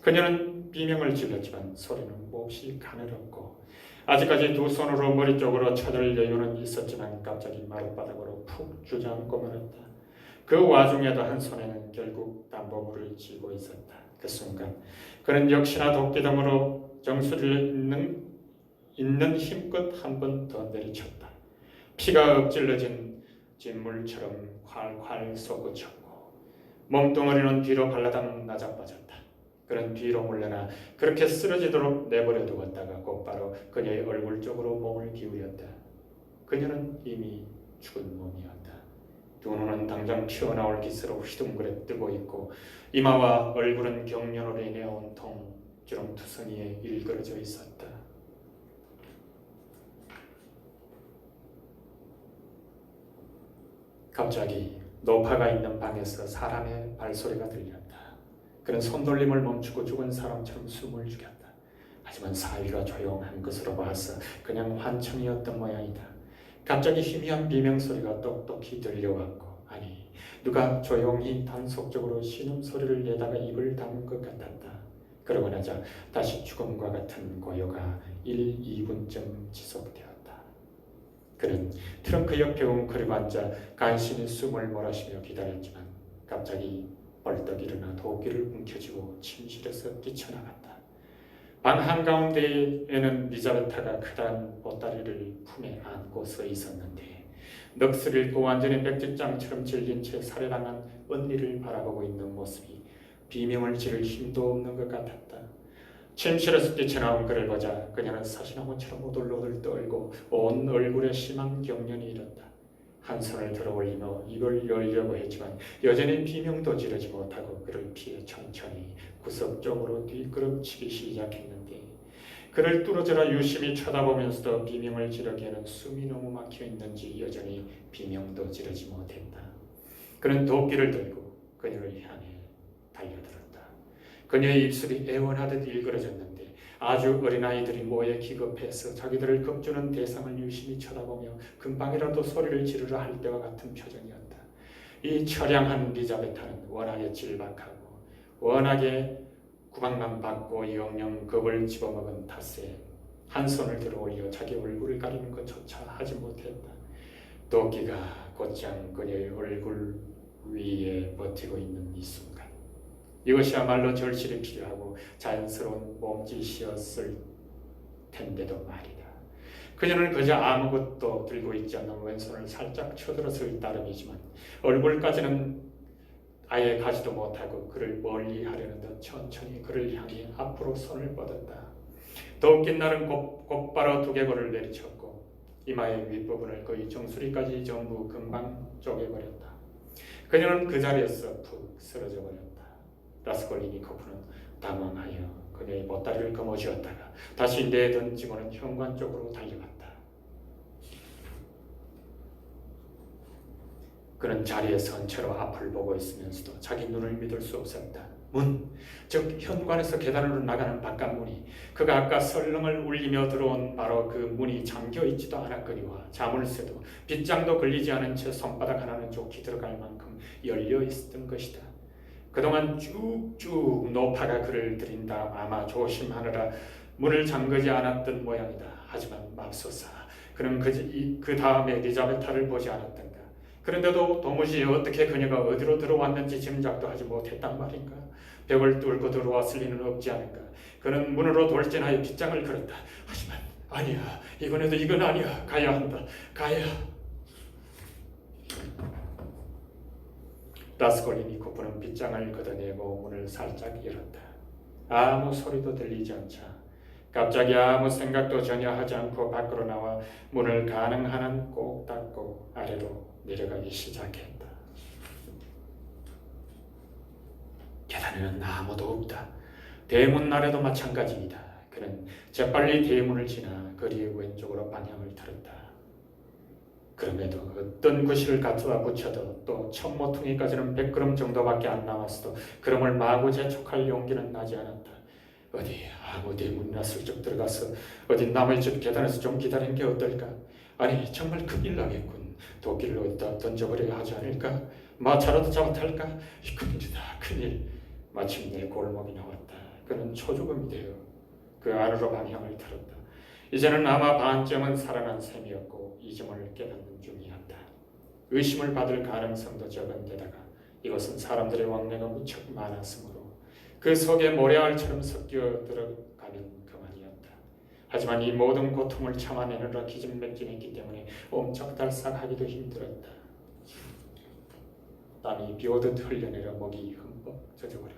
그녀는 비명을 질렀지만 소리는 몹시 가늘었고 아직까지 두 손으로 머리 쪽으로 쳐들 여유는 있었지만 갑자기 마룻바닥으로 푹 주저앉고 말았다. 그 와중에도 한 손에는 결국 담보물을 쥐고 있었다. 그 순간 그는 역시나 도끼등으로 정수리를 있는 힘껏 한 번 더 내리쳤다. 피가 엎질러진 진물처럼 콸콸 솟구쳤고 몸뚱어리는 뒤로 발라당 나자빠졌다. 그는 뒤로 물러나 그렇게 쓰러지도록 내버려 두었다가 곧바로 그녀의 얼굴 쪽으로 몸을 기울였다. 그녀는 이미 죽은 몸이었다. 두 눈은 당장 튀어나올 기세로 휘둥그레 뜨고 있고 이마와 얼굴은 경련으로 인해 온통 주름투성이에 일그러져 있었다. 갑자기 노파가 있는 방에서 사람의 발소리가 들렸다. 그는 손돌림을 멈추고 죽은 사람처럼 숨을 죽였다. 하지만 사위가 조용한 것으로 봐서 그냥 환청이었던 모양이다. 갑자기 희미한 비명소리가 똑똑히 들려왔고 아니 누가 조용히 단속적으로 신음소리를 내다가 입을 다문 것 같았다. 그러고 나자 다시 죽음과 같은 고요가 1, 2분쯤 지속되었다. 그는 트렁크 옆에 웅크리고 앉아 간신히 숨을 몰아쉬며 기다렸지만 갑자기 벌떡 일어나 도끼를 움켜쥐고 침실에서 뛰쳐나갔다. 방 한가운데에는 리자베타가 크다란 보따리를 품에 안고 서 있었는데 넋을 잃고 완전히 백지장처럼 질린 채 살해당한 언니를 바라보고 있는 모습이 비명을 지를 힘도 없는 것 같았다. 침실에서 뛰쳐나온 그를 보자 그녀는 사시나무처럼 오들오들 떨고 온 얼굴에 심한 경련이 일었다. 한 손을 들어 올리며 입을 열려고 했지만 여전히 비명도 지르지 못하고 그를 피해 천천히 구석 쪽으로 뒤걸음치기 시작했는데 그를 뚫어져라 유심히 쳐다보면서도 비명을 지르기에는 숨이 너무 막혀 있는지 여전히 비명도 지르지 못했다. 그는 도끼를 들고 그녀를 향해 달려들었다. 그녀의 입술이 애원하듯 일그러졌는데 아주 어린아이들이 모여 기겁해서 자기들을 겁주는 대상을 유심히 쳐다보며 금방이라도 소리를 지르려 할 때와 같은 표정이었다. 이 처량한 리자베타는 워낙에 질박하고 워낙에 구박만 받고 영영 겁을 집어먹은 탓에 한 손을 들어 올려 자기 얼굴을 가리는 것조차 하지 못했다. 도끼가 곧장 그녀의 얼굴 위에 버티고 있는 이 순간 이것이야말로 절실히 필요하고 자연스러운 몸짓이었을 텐데도 말이다. 그녀는 그저 아무것도 들고 있지 않는 왼손을 살짝 쳐들었을 따름이지만 얼굴까지는 아예 가지도 못하고 그를 멀리 하려는 듯 천천히 그를 향해 앞으로 손을 뻗었다. 더욱 날은 곧바로 두개골을 내리쳤고 이마의 윗부분을 거의 정수리까지 전부 금방 쪼개버렸다. 그녀는 그 자리에서 푹 쓰러져 버렸다. 라스콜리니코프는 당황하여 그녀의 보따리를 거머쥐었다가 다시 내던지고는 현관 쪽으로 달려갔다. 그는 자리에 선 채로 앞을 보고 있으면서도 자기 눈을 믿을 수 없었다. 문, 즉 현관에서 계단으로 나가는 바깥문이 그가 아까 설렁을 울리며 들어온 바로 그 문이 잠겨있지도 않았거니와 자물쇠도 빗장도 걸리지 않은 채 손바닥 하나는 좋게 들어갈 만큼 열려 있었던 것이다. 그동안 쭉쭉 노파가 그를 들인 다음 아마 조심하느라 문을 잠그지 않았던 모양이다. 하지만 맙소사 그는 그 다음에 엘리자베타를 보지 않았던가. 그런데도 도무지 어떻게 그녀가 어디로 들어왔는지 짐작도 하지 못했단 말인가. 벽을 뚫고 들어왔을 리는 없지 않은가. 그는 문으로 돌진하여 빗장을 걸었다. 하지만 아니야, 이번에도 이건 아니야. 가야 한다. 가야. 라스콜리니코프는 빗장을 걷어내고 문을 살짝 열었다. 아무 소리도 들리지 않자 갑자기 아무 생각도 전혀 하지 않고 밖으로 나와 문을 가능한 한 꼭 닫고 아래로 내려가기 시작했다. 계단에는 아무도 없다. 대문 아래도 마찬가지이다. 그는 재빨리 대문을 지나 거리의 왼쪽으로 방향을 틀었다. 그럼에도 어떤 구실을 갖다 붙여도 또 첫 모퉁이까지는 100걸음 정도밖에 안 남았어도 그럼을 마구 재촉할 용기는 나지 않았다. 어디 아무 대문이나 슬쩍 들어가서 어디 남의 집 계단에서 좀 기다리는 게 어떨까? 아니 정말 큰일 나겠군. 도끼를 어디다 던져버려야 하지 않을까? 마차라도 잡아탈까? 큰일이다 큰일. 마침내 골목이 나왔다. 그는 초조금이 되어 그 안으로 방향을 틀었다. 이제는 아마 반쯤은 살아난 셈이었고 이 점을 깨닫는 중이었다. 의심을 받을 가능성도 적은 데다가 이곳은 사람들의 왕래가 무척 많았으므로 그 속에 모래알처럼 섞여 들어가면 그만이었다. 하지만 이 모든 고통을 참아내느라 기진맥진했기 때문에 옴짝달싹하기도 힘들었다. 땀이 비오듯 흘려내려 목이 흠뻑 젖어버렸다.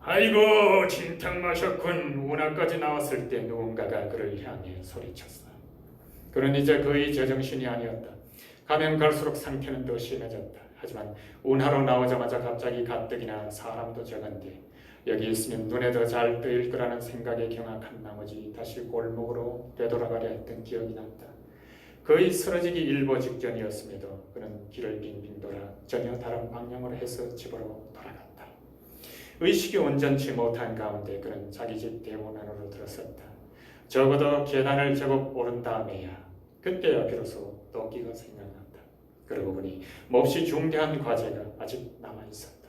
아이고 진탕 마셨군. 운하까지 나왔을 때 누군가가 그를 향해 소리쳤어. 그는 이제 거의 제정신이 아니었다. 가면 갈수록 상태는 더 심해졌다. 하지만 운하로 나오자마자 갑자기 가뜩이나 사람도 적은데 여기 있으면 눈에 더 잘 뜨일 거라는 생각에 경악한 나머지 다시 골목으로 되돌아가려 했던 기억이 났다. 거의 쓰러지기 일보 직전이었음에도 그는 길을 빙빙 돌아 전혀 다른 방향으로 해서 집으로 돌아갔다. 의식이 온전치 못한 가운데 그는 자기 집 대문 안으로 들어섰다. 적어도 계단을 제법 오른 다음에야 그때야 비로소 도끼가 생각났다. 그러고 보니 몹시 중대한 과제가 아직 남아있었다.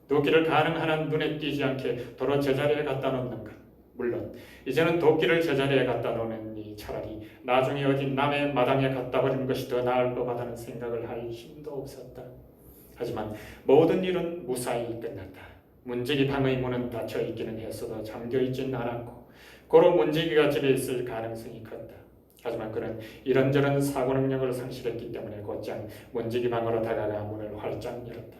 도끼를 가능한 한 눈에 띄지 않게 도로 제자리에 갖다 놓는 것. 물론 이제는 도끼를 제자리에 갖다 놓으니 차라리 나중에 어디 남의 마당에 갖다 버리는 것이 더 나을 법하다는 생각을 할 힘도 없었다. 하지만 모든 일은 무사히 끝났다. 문지기 방의 문은 닫혀 있기는 했어도 잠겨 있지는 않았고 고로 문지기가 집에 있을 가능성이 컸다. 하지만 그는 이런저런 사고 능력을 상실했기 때문에 곧장 문지기 방으로 다가가 문을 활짝 열었다.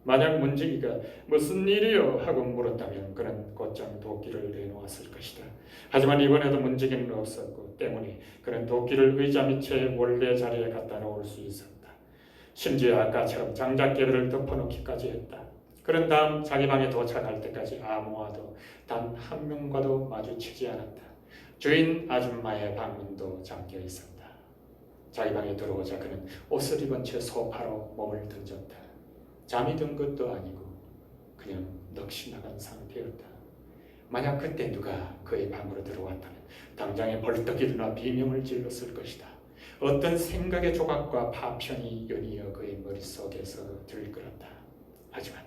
만약 문지기가 무슨 일이요? 하고 물었다면 그는 곧장 도끼를 내놓았을 것이다. 하지만 이번에도 문지기는 없었고 때문에 그는 도끼를 의자 밑에 원래 자리에 갖다 놓을 수 있었다. 심지어 아까처럼 장작개비를 덮어놓기까지 했다. 그런 다음 자기 방에 도착할 때까지 아무와도 단 한 명과도 마주치지 않았다. 주인 아줌마의 방문도 잠겨 있었다. 자기 방에 들어오자 그는 옷을 입은 채 소파로 몸을 던졌다. 잠이 든 것도 아니고 그냥 넋이 나간 상태였다. 만약 그때 누가 그의 방으로 들어왔다면 당장에 벌떡 일어나 비명을 질렀을 것이다. 어떤 생각의 조각과 파편이 연이어 그의 머릿속에서 들끓었다. 하지만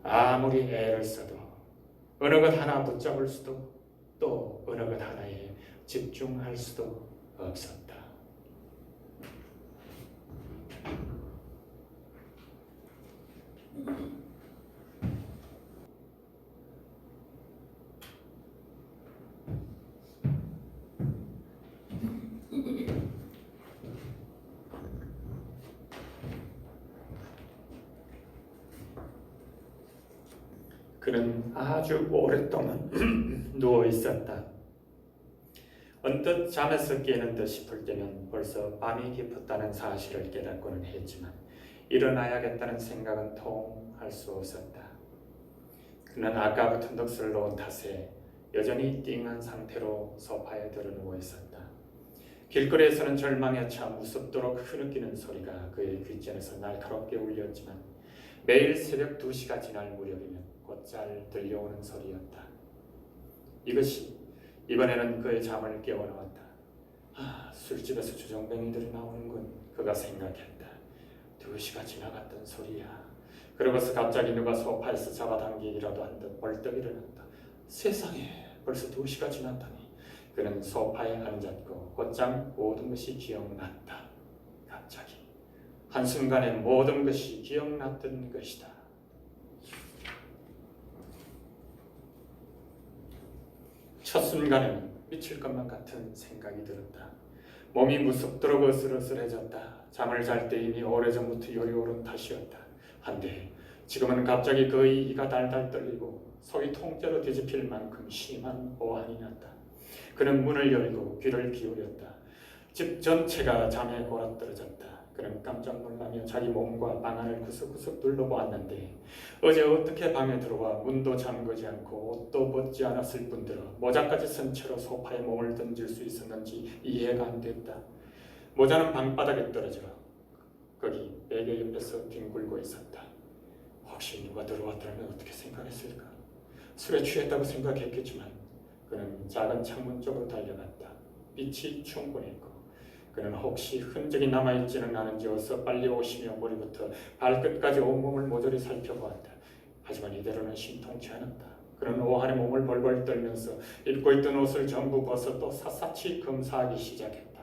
아무리 애를 써도 어느 것 하나 붙잡을 수도 또 어느 것 하나에 집중할 수도 없었다. 그는 아주 오랫동안 누워 있었다. 언뜻 잠에서 깨는 듯 싶을 때면 벌써 밤이 깊었다는 사실을 깨닫고는 했지만 일어나야겠다는 생각은 통 할 수 없었다. 그는 아까부터 넋을 놓은 탓에 여전히 띵한 상태로 소파에 들어누워 있었다. 길거리에서는 절망에 차 무섭도록 흐느끼는 소리가 그의 귓전에서 날카롭게 울렸지만 매일 새벽 2시가 지날 무렵이면 곧잘 들려오는 소리였다. 이것이 이번에는 그의 잠을 깨워놓았다. 술집에서 주정뱅이들이 나오는군. 그가 생각했다. 2시가 지나갔던 소리야. 그러고서 갑자기 누가 소파에서 잡아당기기라도 한 듯 벌떡 일어났다. 세상에, 벌써 2시가 지났다니. 그는 소파에 앉았고 곧장 모든 것이 기억났다. 갑자기 한순간에 모든 것이 기억났던 것이다. 첫 순간에는 미칠 것만 같은 생각이 들었다. 몸이 무섭도록 어슬어슬해졌다. 잠을 잘 때 이미 오래전부터 요리오른 탓이었다. 한데 지금은 갑자기 그의 이가 달달 떨리고 속이 통째로 뒤집힐 만큼 심한 오한이 났다. 그는 문을 열고 귀를 기울였다. 집 전체가 잠에 골아떨어졌다. 그는 깜짝 놀라며 자기 몸과 방 안을 구석구석 둘러보았는데 어제 어떻게 방에 들어와 문도 잠그지 않고 옷도 벗지 않았을 뿐더러 모자까지 쓴 채로 소파에 몸을 던질 수 있었는지 이해가 안 됐다. 모자는 방바닥에 떨어져 거기 베개 옆에서 뒹굴고 있었다. 혹시 누가 들어왔더라면 어떻게 생각했을까? 술에 취했다고 생각했겠지만 그는 작은 창문 쪽으로 달려갔다. 빛이 충분했고 그는 혹시 흔적이 남아있지는 않은지 어서 빨리 오시며 머리부터 발끝까지 온몸을 모조리 살펴보았다. 하지만 이대로는 심통치 않았다. 그는 오한의 몸을 벌벌 떨면서 입고 있던 옷을 전부 벗어 또 샅샅이 검사하기 시작했다.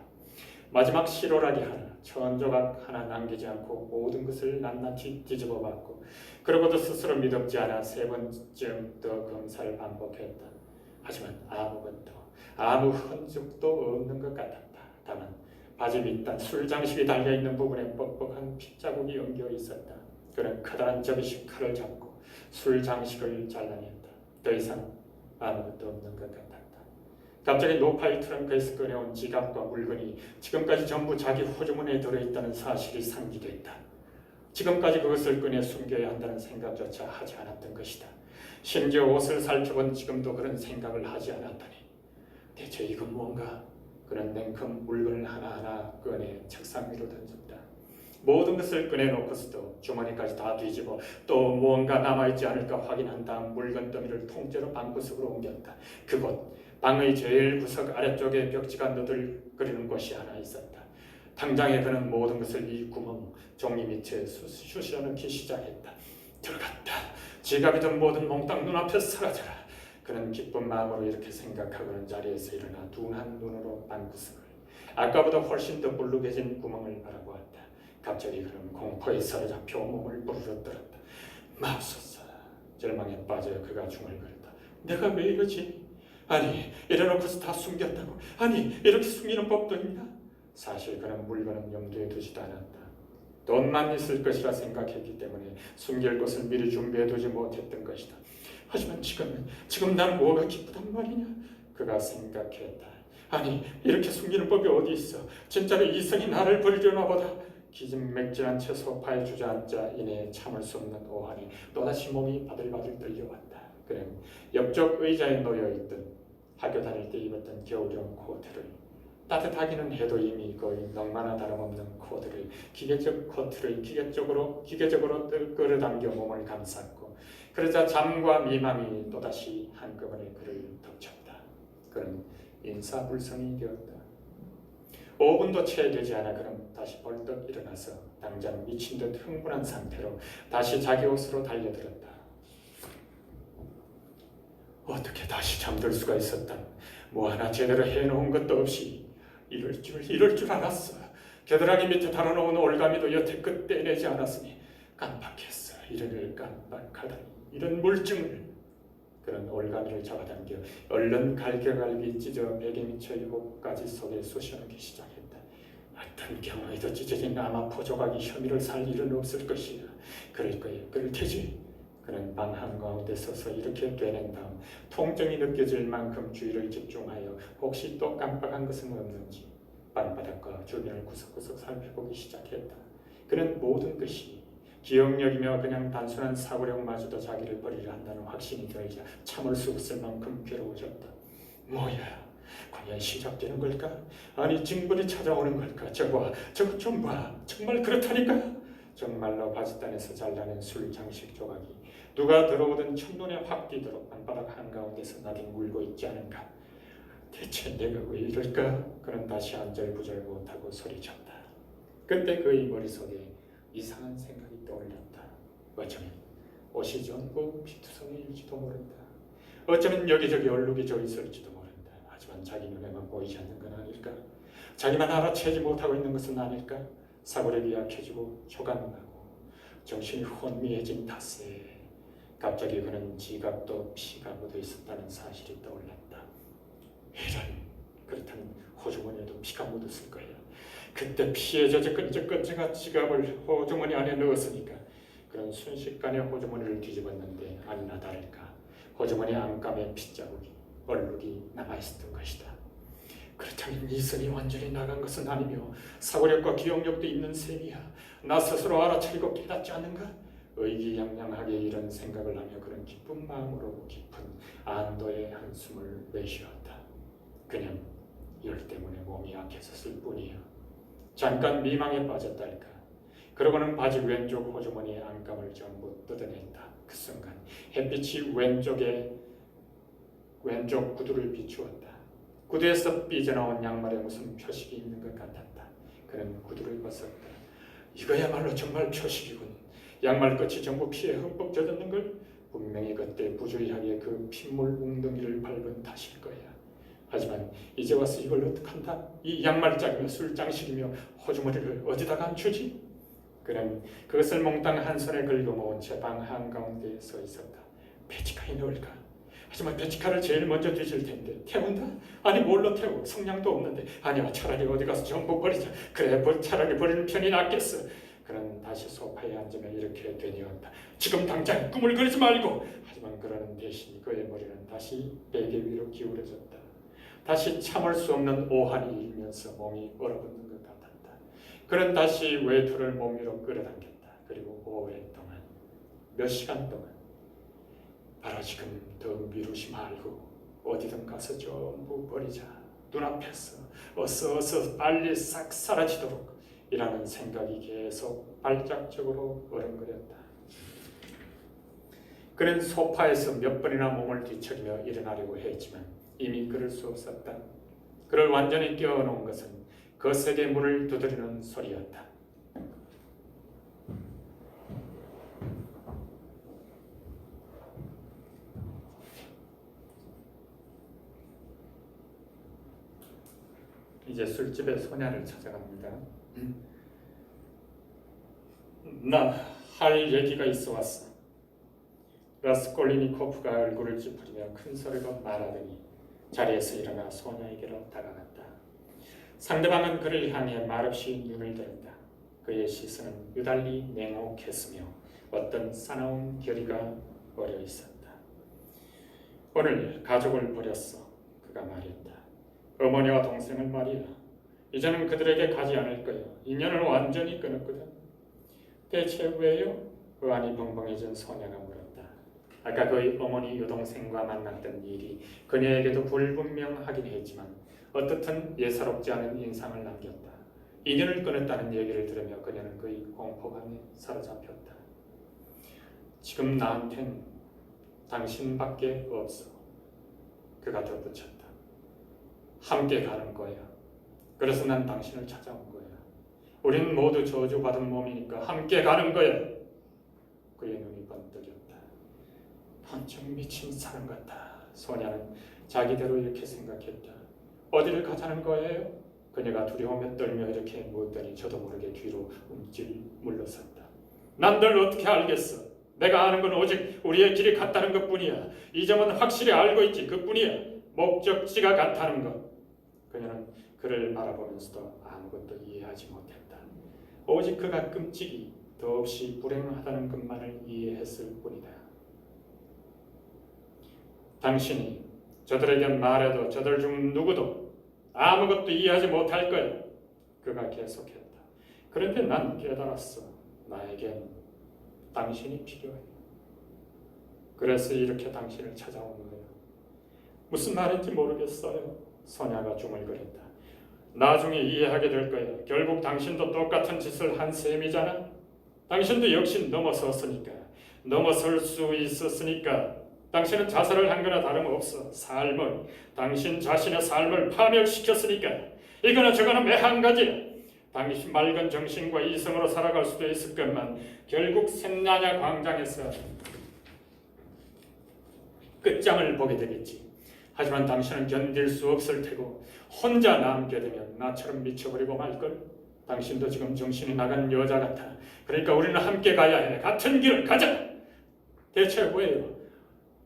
마지막 실오라기 하나, 천조각 하나 남기지 않고 모든 것을 낱낱이 뒤집어봤고 그러고도 스스로 믿음지 않아 3번쯤 더 검사를 반복했다. 하지만 아무것도 아무 흔적도 없는 것 같았다. 다만 바지 밑단 술 장식이 달려있는 부분에 뻑뻑한 핏자국이 엉겨 있었다. 그는 커다란 접이식 칼을 잡고 술 장식을 잘라냈다. 더 이상 아무것도 없는 것 같았다. 갑자기 노파이 트렁크에서 꺼내온 지갑과 물건이 지금까지 전부 자기 호주머니에 들어있다는 사실이 상기됐다. 지금까지 그것을 꺼내 숨겨야 한다는 생각조차 하지 않았던 것이다. 심지어 옷을 살펴본 지금도 그런 생각을 하지 않았다니. 대체 이건 뭔가? 그는 냉큼 물건을 하나하나 꺼내 책상 위로 던졌다. 모든 것을 꺼내놓고서도 주머니까지 다 뒤집어 또 무언가 남아있지 않을까 확인한 다음 물건 더미를 통째로 방구석으로 옮겼다. 그곳 방의 제일 구석 아래쪽에 벽지가 너들거리는 곳이 하나 있었다. 당장에 그는 모든 것을 이 구멍 종이 밑에 쑤시어 넣기 시작했다. 들어갔다. 지갑이든 뭐든 몽땅 눈앞에 사라져라. 그는 기쁜 마음으로 이렇게 생각하고는 자리에서 일어나 둔한 눈으로 방구석을 아까보다 훨씬 더 불룩해진 구멍을 바라보았다. 갑자기 그는 공포에 사로잡혀 몸을 부르르 떨었다. 맙소사. 절망에 빠져 그가 중얼거렸다. 내가 왜 이러지? 아니 이래놓고서 다 숨겼다고? 아니 이렇게 숨기는 법도 있나? 사실 그는 물건은 염두에 두지도 않았다. 돈만 있을 것이라 생각했기 때문에 숨길 것을 미리 준비해두지 못했던 것이다. 하지만 지금 난 뭐가 기쁘단 말이냐? 그가 생각했다. 아니 이렇게 숨기는 법이 어디 있어? 진짜로 이성이 나를 버리려나 보다. 기진맥진한 채 소파에 주저앉자 이내 참을 수 없는 오한이 또다시 몸이 바들바들 떨려왔다. 그는 옆쪽 의자에 놓여있던 학교 다닐 때 입었던 겨울용 코트를 따뜻하기는 해도 이미 거의 넉마나 다름없는 코트를 기계적으로 끌어당겨 몸을 감쌌고 그러자 잠과 미망이 또다시 한꺼번에 그를 덮쳤다. 그는 인사불성이 되었다. 5분도 채 되지 않아 그는 다시 벌떡 일어나서 당장 미친 듯 흥분한 상태로 다시 자기 옷으로 달려들었다. 어떻게 다시 잠들 수가 있었다. 뭐 하나 제대로 해놓은 것도 없이 이럴 줄 알았어. 겨드랑이 밑에 달아놓은 올가미도 여태껏 빼내지 않았으니 깜빡했어. 이를 깜빡하다니. 이런 물증을. 그런 올가미를 잡아당겨 얼른 갈겨갈기 찢어 베개 미쳐 7가지 속에 쑤셔넣기 시작했다. 어떤 경우에도 찢어진 아마포 조각이 혐의를 살 일은 없을 것이야. 그럴 거야. 그럴 테지. 그는 방 한가운데 서서 이렇게 되는 다음 통증이 느껴질 만큼 주의를 집중하여 혹시 또 깜빡한 것은 없는지 방바닥과 주변을 구석구석 살펴보기 시작했다. 그는 모든 것이 기억력이며 그냥 단순한 사고력마저도 자기를 버리려 한다는 확신이 들자 참을 수 없을 만큼 괴로워졌다. 뭐야? 과연 시작되는 걸까? 아니 징벌이 찾아오는 걸까? 저거 좀 봐. 정말 그렇다니까? 정말로 바짓단에서 잘라낸 술 장식 조각이 누가 들어오든 첫눈에 확 띄도록 방바닥 한가운데서 나뒹굴고 있지 않은가? 대체 내가 왜 이럴까? 그는 다시 안절부절 못하고 소리쳤다. 그때 그의 머릿속에 이상한 생각이 떠올렸다. 어쩌면 옷이 전부 피투성이일지도 모른다. 어쩌면 여기저기 얼룩이 져 있을지도 모른다. 하지만 자기 눈에만 보이지 않는 건 아닐까? 자기만 알아채지 못하고 있는 것은 아닐까? 사고력이 약해지고 초강하고 정신이 혼미해진 탓에 갑자기 그는 지갑도 피가 묻어 있었다는 사실이 떠올랐다. 이런, 그렇다면 호주머니에도 피가 묻었을 거야. 그때 피에 젖어 끈적끈적한 지갑을 호주머니 안에 넣었으니까. 그런 순식간에 호주머니를 뒤집었는데 아니나 다를까 호주머니 안감에 핏자국이 얼룩이 남아있었던 것이다. 그렇다면 이성이 완전히 나간 것은 아니며 사고력과 기억력도 있는 셈이야. 나 스스로 알아차리고 깨닫지 않는가? 의기양양하게 이런 생각을 하며 그런 기쁜 마음으로 깊은 안도의 한숨을 내쉬었다. 그냥 열 때문에 몸이 약해졌을 뿐이야. 잠깐 미망에 빠졌달까. 그러고는 바지 왼쪽 호주머니의 안감을 전부 뜯어냈다. 그 순간 햇빛이 왼쪽 구두를 비추었다. 구두에서 삐져나온 양말에 무슨 표식이 있는 것 같았다. 그는 구두를 벗었다. 이거야말로 정말 표식이군. 양말 끝이 전부 피에 흠뻑 젖었는 걸 분명히 그때 부주의하게 그 핏물 웅덩이를 밟은 탓일 거야. 하지만 이제 와서 이걸 어떡한다? 이 양말장이며 술장식이며 호주머니를 어디다 감추지? 그는 그것을 몽땅 한 손에 긁어모은 채 방 한가운데에 서 있었다. 베지카에 넣을까? 하지만 베지카를 제일 먼저 뒤질 텐데 태운다? 아니 뭘로 태워? 성냥도 없는데. 아니야, 차라리 어디 가서 전부 버리자. 그래, 차라리 버리는 편이 낫겠어. 그는 다시 소파에 앉으며 이렇게 되뇌었다. 지금 당장 꿈을 그리지 말고. 하지만 그러는 대신 그의 머리는 다시 베개 위로 기울어졌다. 다시 참을 수 없는 오한이 일면서 몸이 얼어붙는 것 같았다. 그는 다시 외투를 몸 위로 끌어당겼다. 그리고 오랫동안, 몇 시간 동안 바로 지금 더 미루지 말고 어디든 가서 전부 버리자. 눈앞에서 어서 빨리 싹 사라지도록 이라는 생각이 계속 발작적으로 어른거렸다. 그는 소파에서 몇 번이나 몸을 뒤척이며 일어나려고 했지만 이미 그럴 수 없었다. 그를 완전히 깨워놓은 것은 거세게 문을 두드리는 소리였다. 이제 술집에 소냐를 찾아갑니다. 나 할 얘기가 있어 왔어. 라스콜리니코프가 얼굴을 찌푸리며 큰 소리로 말하더니 자리에서 일어나 소녀에게로 다가갔다. 상대방은 그를 향해 말없이 눈을 들었다. 그의 시선은 유달리 냉혹했으며 어떤 사나운 결의가 어려 있었다. 오늘 가족을 버렸어. 그가 말했다. 어머니와 동생은 말이야. 이제는 그들에게 가지 않을 거야. 인연을 완전히 끊었거든. 대체 왜요? 그 안이 벙벙해진 소녀가 물었다. 아까 그의 어머니 여동생과 만났던 일이 그녀에게도 불분명하긴 했지만 어떻든 예사롭지 않은 인상을 남겼다. 인연을 끊었다는 얘기를 들으며 그녀는 그의 공포감에 사로잡혔다. 지금 나한텐 당신밖에 없어. 그가 덧붙였다. 함께 가는 거야. 그래서 난 당신을 찾아온 거야. 우린 모두 저주받은 몸이니까 함께 가는 거야. 그의 눈이 번뜩였다. 번쩍 미친 사람 같다. 소녀는 자기대로 이렇게 생각했다. 어디를 가자는 거예요? 그녀가 두려움에 떨며 이렇게 묻더니 저도 모르게 뒤로 움찔 물러섰다. 난 널 어떻게 알겠어? 내가 아는 건 오직 우리의 길이 같다는 것뿐이야. 이 점은 확실히 알고 있지. 그뿐이야. 목적지가 같다는 것. 그녀는 그를 바라보면서도 아무것도 이해하지 못했다. 오직 그가 끔찍이 더없이 불행하다는 것만을 이해했을 뿐이다. 당신이 저들에게 말해도 저들 중 누구도 아무것도 이해하지 못할 거야. 그가 계속했다. 그런데 난 깨달았어. 나에겐 당신이 필요해. 그래서 이렇게 당신을 찾아온 거예요. 무슨 말인지 모르겠어요. 소녀가 중얼거렸다. 나중에 이해하게 될 거야. 결국 당신도 똑같은 짓을 한 셈이잖아. 당신도 역시 넘어섰으니까. 넘어설 수 있었으니까. 당신은 자살을 한 거나 다름없어. 당신 자신의 삶을 파멸시켰으니까. 이거나 저거나 매 한 가지야. 당신 맑은 정신과 이성으로 살아갈 수도 있을 것만 결국 샘나냐 광장에서 끝장을 보게 되겠지. 하지만 당신은 견딜 수 없을 테고 혼자 남게 되면 나처럼 미쳐버리고 말걸. 당신도 지금 정신이 나간 여자 같아. 그러니까 우리는 함께 가야 해. 같은 길을 가자. 대체 왜요?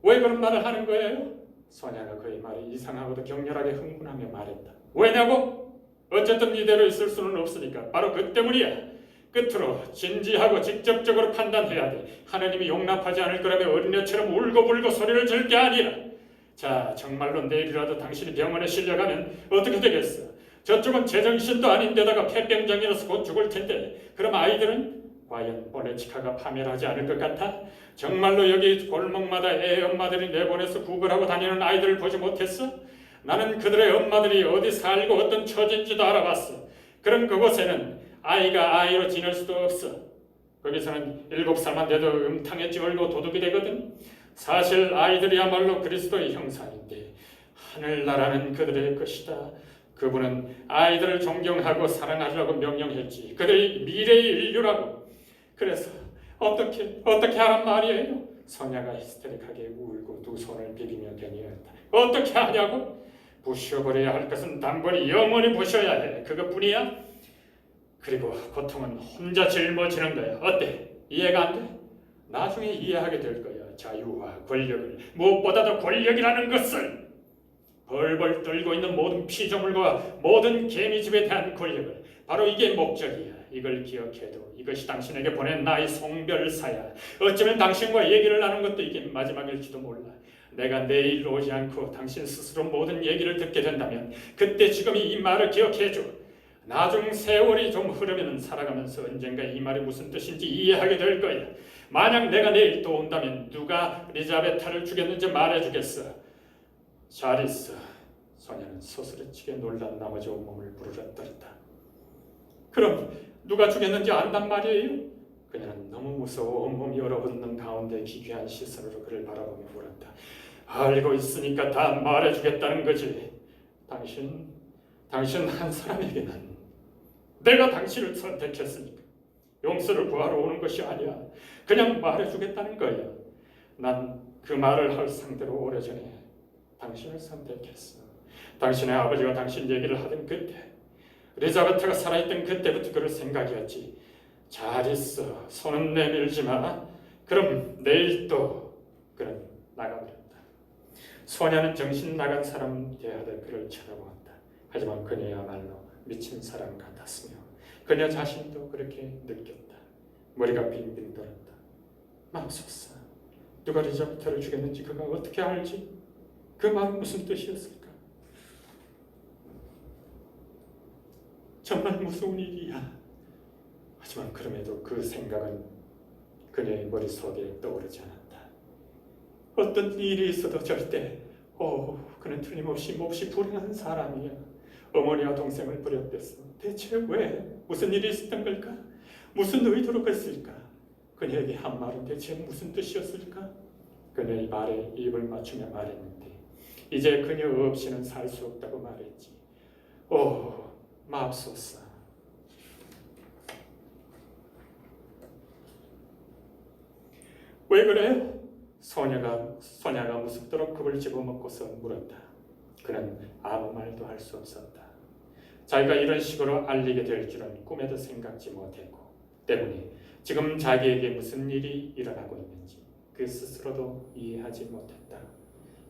왜 그런 말을 하는 거예요? 소냐가 그의 말에 이상하고도 격렬하게 흥분하며 말했다. 왜냐고? 어쨌든 이대로 있을 수는 없으니까. 바로 그 때문이야. 끝으로 진지하고 직접적으로 판단해야 돼. 하나님이 용납하지 않을 거라면 어린애처럼 울고불고 소리를 질 게 아니라. 자, 정말로 내일이라도 당신이 병원에 실려가면 어떻게 되겠어? 저쪽은 제정신도 아닌데다가 폐병장이라서 곧 죽을 텐데 그럼 아이들은? 과연 보네치카가 파멸하지 않을 것 같아? 정말로 여기 골목마다 애 엄마들이 내보내서 구걸하고 다니는 아이들을 보지 못했어? 나는 그들의 엄마들이 어디 살고 어떤 처지인지도 알아봤어. 그런 그곳에는 아이가 아이로 지낼 수도 없어. 거기서는 7살만 돼도 음탕에 찌들고 도둑이 되거든. 사실 아이들이야말로 그리스도의 형상인데 하늘나라는 그들의 것이다. 그분은 아이들을 존경하고 사랑하라고 명령했지. 그들이 미래의 인류라고. 그래서 어떻게 하란 말이에요? 소냐가 히스테릭하게 울고 두 손을 비비며 견이었다. 어떻게 하냐고? 부셔버려야 할 것은 단번에 영원히 부셔야 해. 그것뿐이야? 그리고 고통은 혼자 짊어지는 거야. 어때? 이해가 안 돼? 나중에 이해하게 될 거야. 자유와 권력을, 무엇보다도 권력이라는 것을, 벌벌 떨고 있는 모든 피조물과 모든 개미집에 대한 권력을. 바로 이게 목적이야. 이걸 기억해도 이것이 당신에게 보낸 나의 송별사야. 어쩌면 당신과 얘기를 나눈 것도 이게 마지막일지도 몰라. 내가 내일 오지 않고 당신 스스로 모든 얘기를 듣게 된다면 그때 지금이 이 말을 기억해줘. 나중 세월이 좀 흐르면 살아가면서 언젠가 이 말이 무슨 뜻인지 이해하게 될 거야. 만약 내가 내일 또 온다면 누가 리자베타를 죽였는지 말해주겠어. 잘 있어. 소녀는 소스레치게 놀란 나머지 온몸을 부르렀더랬다. 그럼 누가 죽였는지 안단 말이에요? 그녀는 너무 무서워 온몸이 얼어붙는 가운데 기괴한 시선으로 그를 바라보며 물었다. 알고 있으니까 다 말해주겠다는 거지. 당신 한 사람에게는 내가 당신을 선택했으니까 용서를 구하러 오는 것이 아니야. 그냥 말해주겠다는 거야. 난 그 말을 할 상대로 오래전에 당신을 선택했어. 당신의 아버지가 당신 얘기를 하던 그때, 리자베트가 살아있던 그때부터 그럴 생각이었지. 잘 있어. 손은 내밀지 마. 그럼 내일 또. 그럼 나가버렸다. 소녀는 정신 나간 사람 대하듯 그를 쳐다보았다. 하지만 그녀야말로 미친 사람 같았으며 그녀 자신도 그렇게 느꼈다. 머리가 빙빙 돌았다. 맙소사. 누가 리자베트를 죽였는지 그가 어떻게 알지? 그 말은 무슨 뜻이었을까? 정말 무서운 일이야. 하지만 그럼에도 그 생각은 그녀의 머릿속에 떠오르지 않았다. 어떤 일이 있어도 절대 그는 틀림없이 몹시 불행한 사람이야. 어머니와 동생을 버렸댔어. 대체 왜? 무슨 일이 있었던 걸까? 무슨 의도로 그랬을까? 그녀에게 한 말은 대체 무슨 뜻이었을까? 그녀의 말에 입을 맞추며 말했는데 이제 그녀 없이는 살 수 없다고 말했지. 맙소사. 왜 그래요? 소냐가 무섭도록 급을 집어먹고서 물었다. 그는 아무 말도 할 수 없었다. 자기가 이런 식으로 알리게 될 줄은 꿈에도 생각지 못했고 때문에 지금 자기에게 무슨 일이 일어나고 있는지 그 스스로도 이해하지 못했다.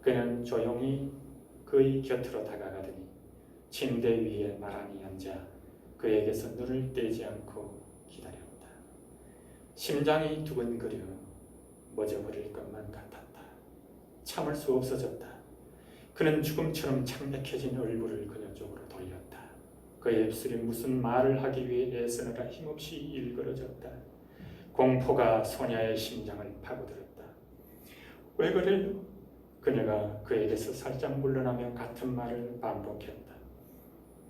그는 조용히 그의 곁으로 다가가더니 침대 위에 나란히 앉아 그에게서 눈을 떼지 않고 기다렸다. 심장이 두근거려 멎어버릴 것만 같았다. 참을 수 없어졌다. 그는 죽음처럼 창백해진 얼굴을 그녀 쪽으로 돌렸다. 그의 입술이 무슨 말을 하기 위해 애쓰느라 힘없이 일그러졌다. 공포가 소녀의 심장을 파고들었다. 왜 그래요? 그녀가 그에게서 살짝 물러나며 같은 말을 반복했다.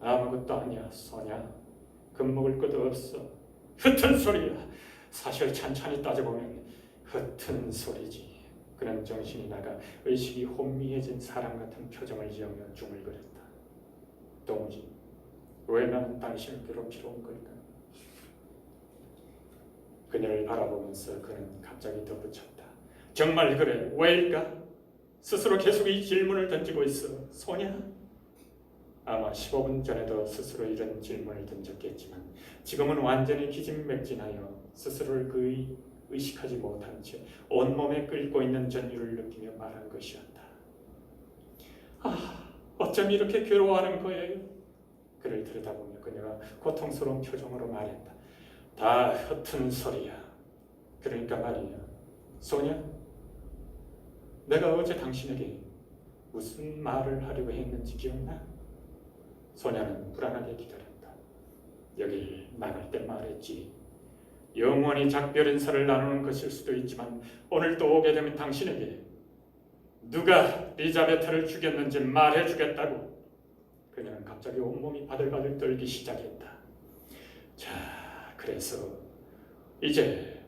아무것도 아니야, 소냐. 겁먹을 것도 없어. 흩은 소리야. 사실 찬찬히 따져보면 흩은 소리지. 그는 정신이 나가 의식이 혼미해진 사람 같은 표정을 지으며 중얼거렸다. 도무지 왜 나는 당신을 괴롭히러 온 걸까? 그녀를 바라보면서 그는 갑자기 덧붙였다. 정말 그래, 왜일까? 스스로 계속 이 질문을 던지고 있어, 소냐? 아마 15분 전에도 스스로 이런 질문을 던졌겠지만 지금은 완전히 기진맥진하여 스스로를 거의 의식하지 못한 채 온몸에 끓고 있는 전율을 느끼며 말한 것이었다. 아, 어쩜 이렇게 괴로워하는 거예요? 그를 들여다보며 그녀가 고통스러운 표정으로 말했다. 다 허튼 소리야. 그러니까 말이야, 소냐, 내가 어제 당신에게 무슨 말을 하려고 했는지 기억나? 소냐는 불안하게 기다렸다. 여길 나갈 때 말했지. 영원히 작별 인사를 나누는 것일 수도 있지만 오늘 또 오게 되면 당신에게 누가 리자베타를 죽였는지 말해주겠다고. 그녀는 갑자기 온몸이 바들바들 떨기 시작했다. 자, 그래서 이제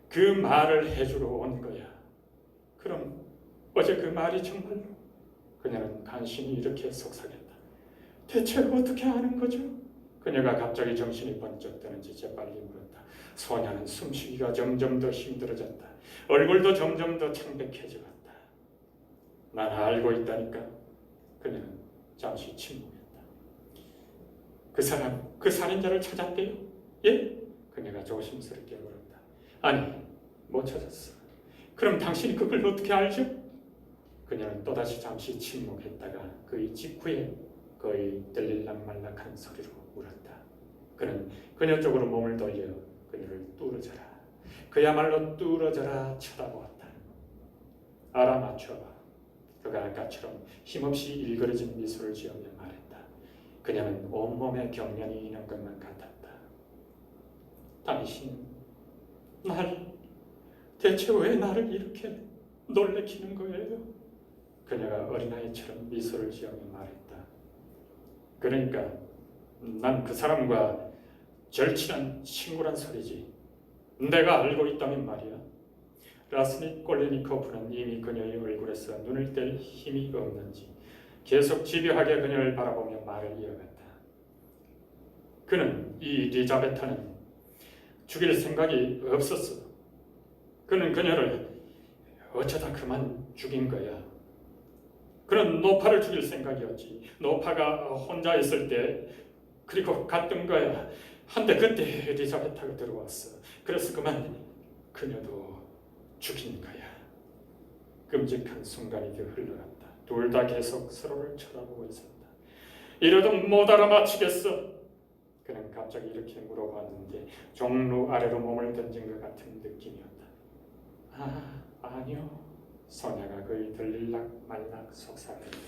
그 말을 해주러 온 거야. 그럼 어제 그 말이 정말로? 그녀는 간신히 이렇게 속삭였다. 대체 어떻게 아는 거죠? 그녀가 갑자기 정신이 번쩍 드는지 재빨리 물었다. 소녀는 숨쉬기가 점점 더 힘들어졌다. 얼굴도 점점 더 창백해져갔다. 난 알고 있다니까. 그녀는 잠시 침묵했다. 그 사람, 그 살인자를 찾았대요? 예? 그녀가 조심스럽게 물었다. 아니, 못 찾았어. 그럼 당신이 그걸 어떻게 알죠? 그녀는 또다시 잠시 침묵했다가 그의 직후에 거의 들릴락말락한 소리로 물었다. 그는 그녀 쪽으로 몸을 돌려 그녀를 뚫어져라, 그야말로 뚫어져라 쳐다보았다. 알아맞혀봐. 그가 아까처럼 힘없이 일그러진 미소를 지으며 말했다. 그녀는 온몸에 경련이 있는 것만 같았다. 당신, 대체 왜 나를 이렇게 놀래키는 거예요? 그녀가 어린아이처럼 미소를 지으며 말했다. 그러니까 난 그 사람과 절친한 친구란 소리지. 내가 알고 있다면 말이야. 라스닉 꼴레니코프는 이미 그녀의 얼굴에서 눈을 뗄 힘이 없는지 계속 집요하게 그녀를 바라보며 말을 이어갔다. 그는 이 리자베타는 죽일 생각이 없었어. 그는 그녀를 어쩌다 그만 죽인 거야. 그는 노파를 죽일 생각이었지. 노파가 혼자 있을 때 그리고 갔던 거야. 한데 그때 엘리자베타가 들어왔어. 그래서 그만 그녀도 죽인 거야. 끔찍한 순간이 더 흘러갔다. 둘 다 계속 서로를 쳐다보고 있었다. 이러도 못 알아맞히겠어. 그는 갑자기 이렇게 물어봤는데 종로 아래로 몸을 던진 것 같은 느낌이었다. 아, 아니요. 소녀가 거의 들릴락말락 속삭였다.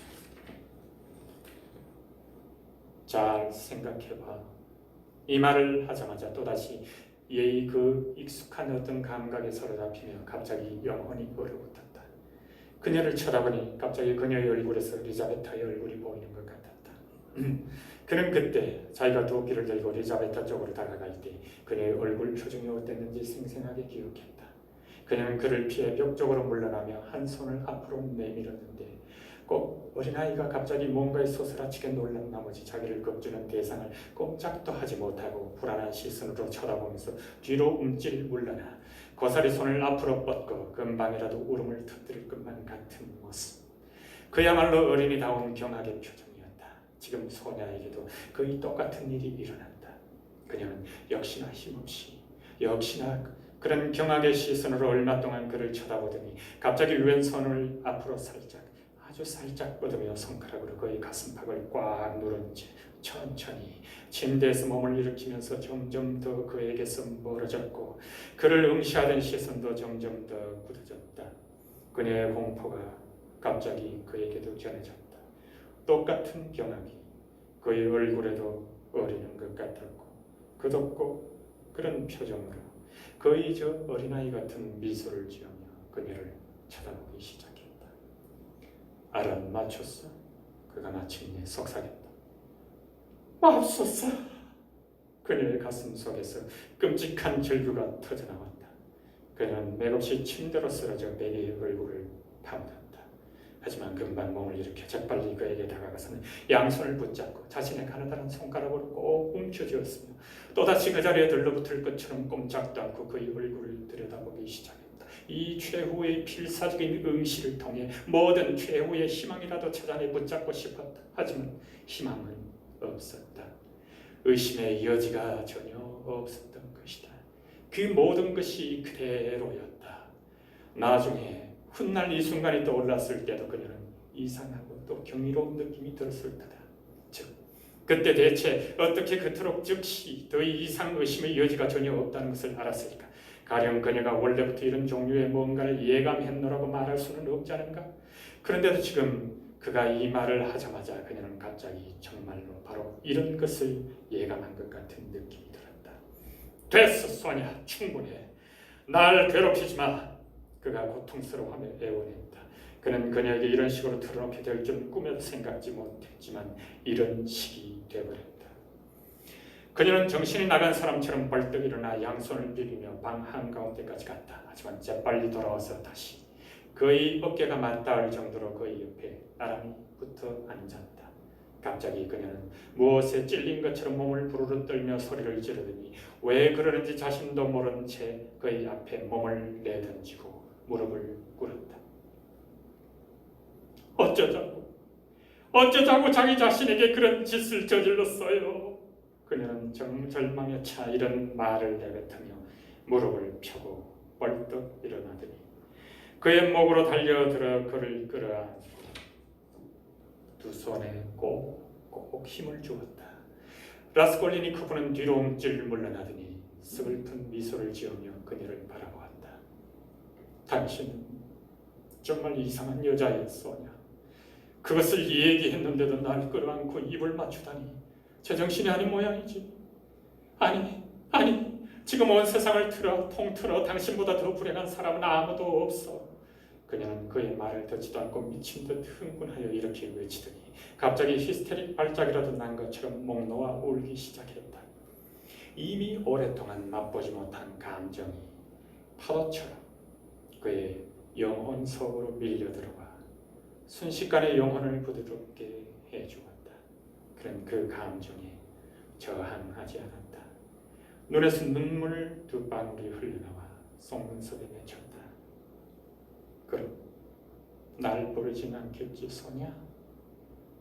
잘 생각해봐. 이 말을 하자마자 또다시 예의 그 익숙한 어떤 감각에 사로잡히며 갑자기 영혼이 얼어붙었다. 그녀를 쳐다보니 갑자기 그녀의 얼굴에서 리자베타의 얼굴이 보이는 것 같았다. 그는 그때 자기가 도끼를 들고 리자베타 쪽으로 다가갈 때 그녀의 얼굴 표정이 어땠는지 생생하게 기억했다. 그녀는 그를 피해 벽 쪽으로 물러나며 한 손을 앞으로 내밀었는데 꼭 어린아이가 갑자기 뭔가에 소스라치게 놀란 나머지 자기를 겁주는 대상을 꼼짝도 하지 못하고 불안한 시선으로 쳐다보면서 뒤로 움찔 물러나 고사리 손을 앞으로 뻗고 금방이라도 울음을 터뜨릴 것만 같은 모습. 그야말로 어린이다운 경악의 표정이었다. 지금 소녀에게도 거의 똑같은 일이 일어난다. 그녀는 역시나 힘없이, 역시나 그런 경악의 시선으로 얼마 동안 그를 쳐다보더니 갑자기 왼손을 앞으로 아주 살짝 뻗으며 손가락으로 그의 가슴팍을 꽉 누른 채 천천히 침대에서 몸을 일으키면서 점점 더 그에게서 멀어졌고 그를 응시하던 시선도 점점 더 굳어졌다. 그녀의 공포가 갑자기 그에게도 전해졌다. 똑같은 경악이 그의 얼굴에도 어리는 것 같았고 끝없고 그런 표정으로 거의 저 어린아이 같은 미소를 지으며 그녀를 쳐다보기 시작했다. 알아맞혔어? 그가 마침내 속삭였다. 맙소사! 그녀의 가슴 속에서 끔찍한 절규가 터져나왔다. 그녀는 맥없이 침대로 쓰러져 베리의 얼굴을 파묻었다. 하지만 금방 몸을 일으켜 재빨리 그에게 다가가서는 양손을 붙잡고 자신의 가느다란 손가락으로 꼭 움켜쥐었으며 또다시 그 자리에 들러붙을 것처럼 꼼짝도 않고 그의 얼굴을 들여다보기 시작했다. 이 최후의 필사적인 응시를 통해 모든 최후의 희망이라도 찾아내 붙잡고 싶었다. 하지만 희망은 없었다. 의심의 여지가 전혀 없었던 것이다. 그 모든 것이 그대로였다. 나중에 훗날 이 순간이 떠올랐을 때도 그녀는 이상하고 또 경이로운 느낌이 들었을 테다. 즉 그때 대체 어떻게 그토록 즉시 더 이상 의심의 여지가 전혀 없다는 것을 알았을까? 가령 그녀가 원래부터 이런 종류의 뭔가를 예감했노라고 말할 수는 없지 않은가? 그런데도 지금 그가 이 말을 하자마자 그녀는 갑자기 정말로 바로 이런 것을 예감한 것 같은 느낌이 들었다. 됐어, 소냐, 충분해. 날 괴롭히지 마. 그가 고통스러워하며 애원했다. 그는 그녀에게 이런 식으로 털어놓게 될 줄은 꿈에도 생각지 못했지만 이런 식이 되어버렸다. 그녀는 정신이 나간 사람처럼 벌떡 일어나 양손을 비비며 방 한가운데까지 갔다. 하지만 재빨리 돌아와서 다시 그의 어깨가 맞닿을 정도로 그의 옆에 나란히 붙어 앉았다. 갑자기 그녀는 무엇에 찔린 것처럼 몸을 부르르 떨며 소리를 지르더니 왜 그러는지 자신도 모른 채 그의 앞에 몸을 내던지고 무릎을 꿇었다. 어쩌자고 자기 자신에게 그런 짓을 저질렀어요. 그녀는 절망에 차 이런 말을 내뱉으며 무릎을 펴고 벌떡 일어나더니 그의 목으로 달려들어 그를 끌어안고 두 손에 꼭 힘을 주었다. 라스콜리니코프는 뒤로 움찔 물러나더니 슬픈 미소를 지으며 그녀를 바라보았다. 당신은 정말 이상한 여자였소냐. 그것을 얘기했는데도 날 끌어안고 입을 맞추다니 제정신이 아닌 모양이지. 아니 지금 온 세상을 통틀어 당신보다 더 불행한 사람은 아무도 없어. 그녀는 그의 말을 듣지도 않고 미친 듯 흥분하여 이렇게 외치더니 갑자기 히스테릭 발작이라도 난 것처럼 목 놓아 울기 시작했다. 이미 오랫동안 맛보지 못한 감정이 파도처럼 그의 영혼 속으로 밀려들어와 순식간에 영혼을 부드럽게 해주었다. 그는 그 감정에 저항하지 않았다. 눈에서 눈물 두 방울이 흘러나와 속눈썹에 맺혔다. 그럼 날 부르진 않겠지, 소냐?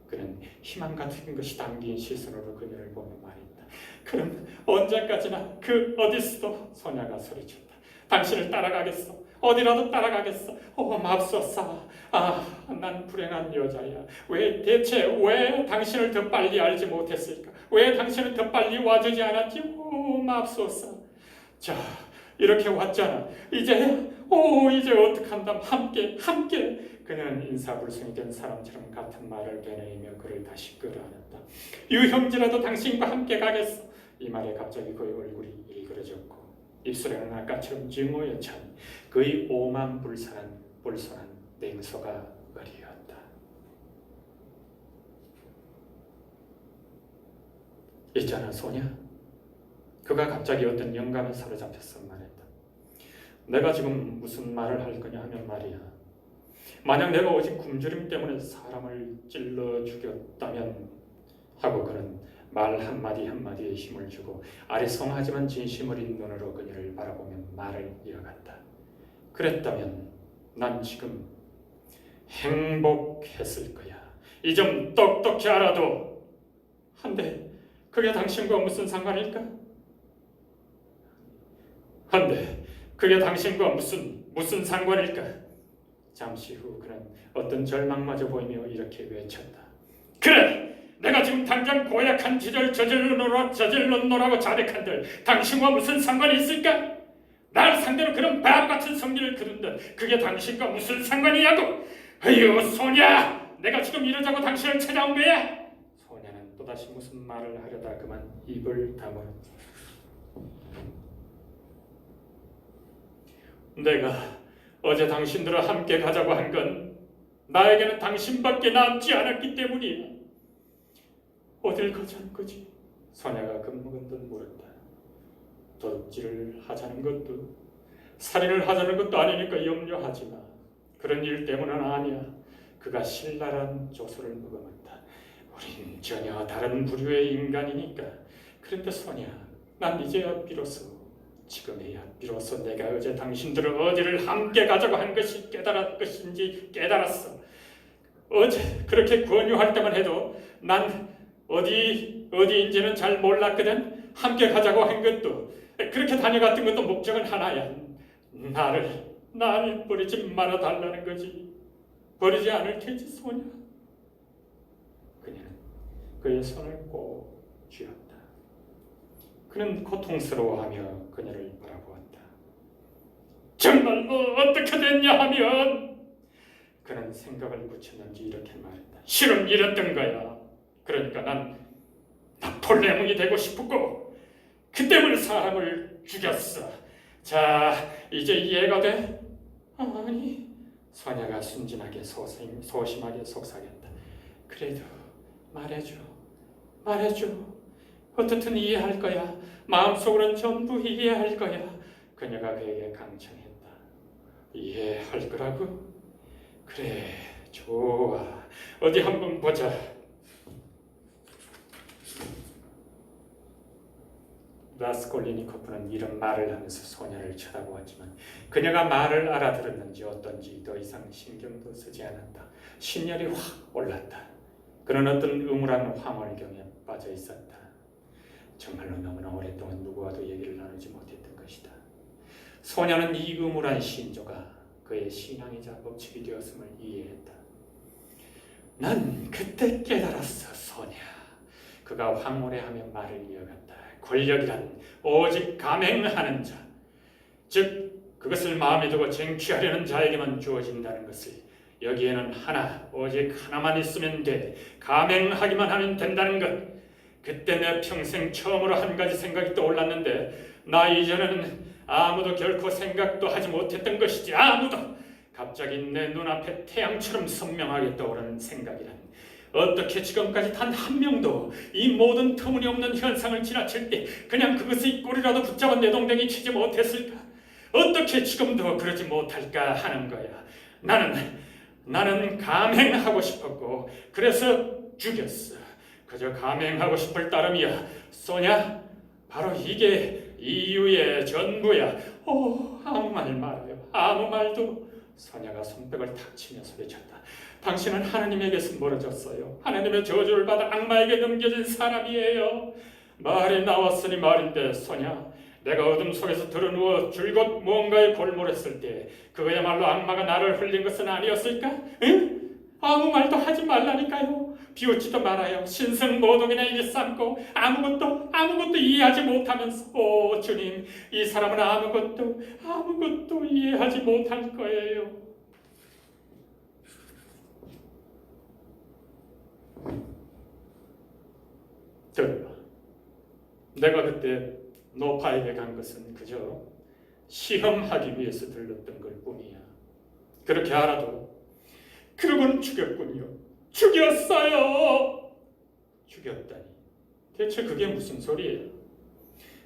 그는 희망 같은 것이 담긴 시선으로 그녀를 보며 말했다. 그럼 언제까지나 그 어디서도? 소냐가 소리쳤다. 당신을 따라가겠어. 어디라도 따라가겠어. 맙소사. 난 불행한 여자야. 대체 왜 당신을 더 빨리 알지 못했을까? 왜 당신은 더 빨리 와주지 않았지? 맙소사. 자, 이렇게 왔잖아. 이제 어떡한담. 함께. 그는 인사불성이 된 사람처럼 같은 말을 되뇌이며 그를 다시 끌어안았다. 유형제라도 당신과 함께 가겠어. 이 말에 갑자기 그의 얼굴이 일그러졌고 입술에는 아까처럼 증오에 찬 그의 오만불선한 냉소가 어리었다. 있잖아, 소냐. 그가 갑자기 어떤 영감에 사로잡혀서 말했다. 내가 지금 무슨 말을 할 거냐 하면 말이야. 만약 내가 오직 굶주림 때문에 사람을 찔러 죽였다면 하고 그는 말 한마디 한마디에 힘을 주고 아리송하지만 진심 어린 눈으로 그녀를 바라보며 말을 이어갔다. 그랬다면 난 지금 행복했을 거야. 이 점 똑똑히 알아도. 한데 그게 당신과 무슨 상관일까? 한데 그게 당신과 무슨 상관일까? 잠시 후 그는 어떤 절망마저 보이며 이렇게 외쳤다. 그래! 내가 지금 당장 고약한 짓을 저질렀노라고 자백한들 당신과 무슨 상관이 있을까? 날 상대로 그런 바보같은 성질을 그른들 그게 당신과 무슨 상관이냐고! 어휴, 소냐! 내가 지금 이러자고 당신을 찾아온 거야? 소냐는 또다시 무슨 말을 하려다 그만 입을 다물었다. 내가 어제 당신들과 함께 가자고 한 건 나에게는 당신밖에 남지 않았기 때문이야. 어딜 가자는 거지? 소냐가 겁먹은 듯 물었다. 도둑질을 하자는 것도 살인을 하자는 것도 아니니까 염려하지 마. 그런 일 때문은 아니야. 그가 신랄한 조소를 머금었다. 우린 전혀 다른 부류의 인간이니까. 그런데 소냐, 난 이제야 지금에야 비로소 내가 어제 당신들을 어디를 함께 가자고 한 것이 것인지 깨달았어. 어제 그렇게 권유할 때만 해도 난 어디인지는 잘 몰랐거든. 함께 가자고 한 것도, 그렇게 다녀갔던 것도 목적은 하나야. 나를 버리지 말아달라는 거지. 버리지 않을 테지, 소냐. 그녀는 그의 손을 꼭 쥐었다. 그는 고통스러워하며 그녀를 바라보았다. 정말로 어떻게 됐냐 하면, 그는 생각을 붙였는지 이렇게 말했다. 실은 이랬던 거야. 그러니까 난 나폴레옹이 되고 싶었고 그 때문에 사람을 죽였어. 자, 이제 이해가 돼? 아니, 소녀가 순진하게 소심하게 속삭였다. 그래도 말해줘. 어떻든 이해할 거야. 마음속으로는 전부 이해할 거야. 그녀가 그에게 강청했다. 이해할 거라고? 그래, 좋아. 어디 한번 보자. 라스콜리니코프는 이런 말을 하면서 소녀를 쳐다보았지만 그녀가 말을 알아들었는지 어떤지 더 이상 신경도 쓰지 않았다. 신열이 확 올랐다. 그는 어떤 음울한 황홀경에 빠져 있었다. 정말로 너무나 오랫동안 누구와도 얘기를 나누지 못했던 것이다. 소녀는 이 음울한 신조가 그의 신앙이자 법칙이 되었음을 이해했다. 난 그때 깨달았어, 소녀. 그가 황홀해하며 말을 이어갔다. 권력이란 오직 감행하는 자, 즉 그것을 마음에 두고 쟁취하려는 자에게만 주어진다는 것을, 여기에는 오직 하나만 있으면 돼. 감행하기만 하면 된다는 것. 그때 내 평생 처음으로 한 가지 생각이 떠올랐는데, 나 이전에는 아무도 결코 생각도 하지 못했던 것이지. 아무도. 갑자기 내 눈앞에 태양처럼 선명하게 떠오르는 생각이란, 어떻게 지금까지 단 한 명도 이 모든 터무니없는 현상을 지나칠 때 그냥 그것의 꼬리라도 붙잡아 내동댕이 치지 못했을까? 어떻게 지금도 그러지 못할까 하는 거야. 나는 감행하고 싶었고 그래서 죽였어. 그저 감행하고 싶을 따름이야. 소냐, 바로 이게 이유의 전부야. 아무 말 말아요. 아무 말도. 소냐가 손뼉을 탁 치며 소리쳤다. 당신은 하나님에게서 멀어졌어요. 하나님의 저주를 받아 악마에게 넘겨진 사람이에요. 말이 나왔으니 말인데, 소냐, 내가 어둠 속에서 드러누워 줄곧 무언가에 골몰했을 때 그거야말로 악마가 나를 흘린 것은 아니었을까? 응? 아무 말도 하지 말라니까요. 비웃지도 말아요. 신성모독이나 일삼고 아무것도 이해하지 못하면서, 오 주님, 이 사람은 아무것도 이해하지 못할 거예요. 들어봐. 내가 그때 노파에게 간 것은 그저 시험하기 위해서 들렀던 걸 뿐이야. 그렇게 알아도 그러고는 죽였군요. 죽였어요. 죽였다니. 대체 그게 무슨 소리예요?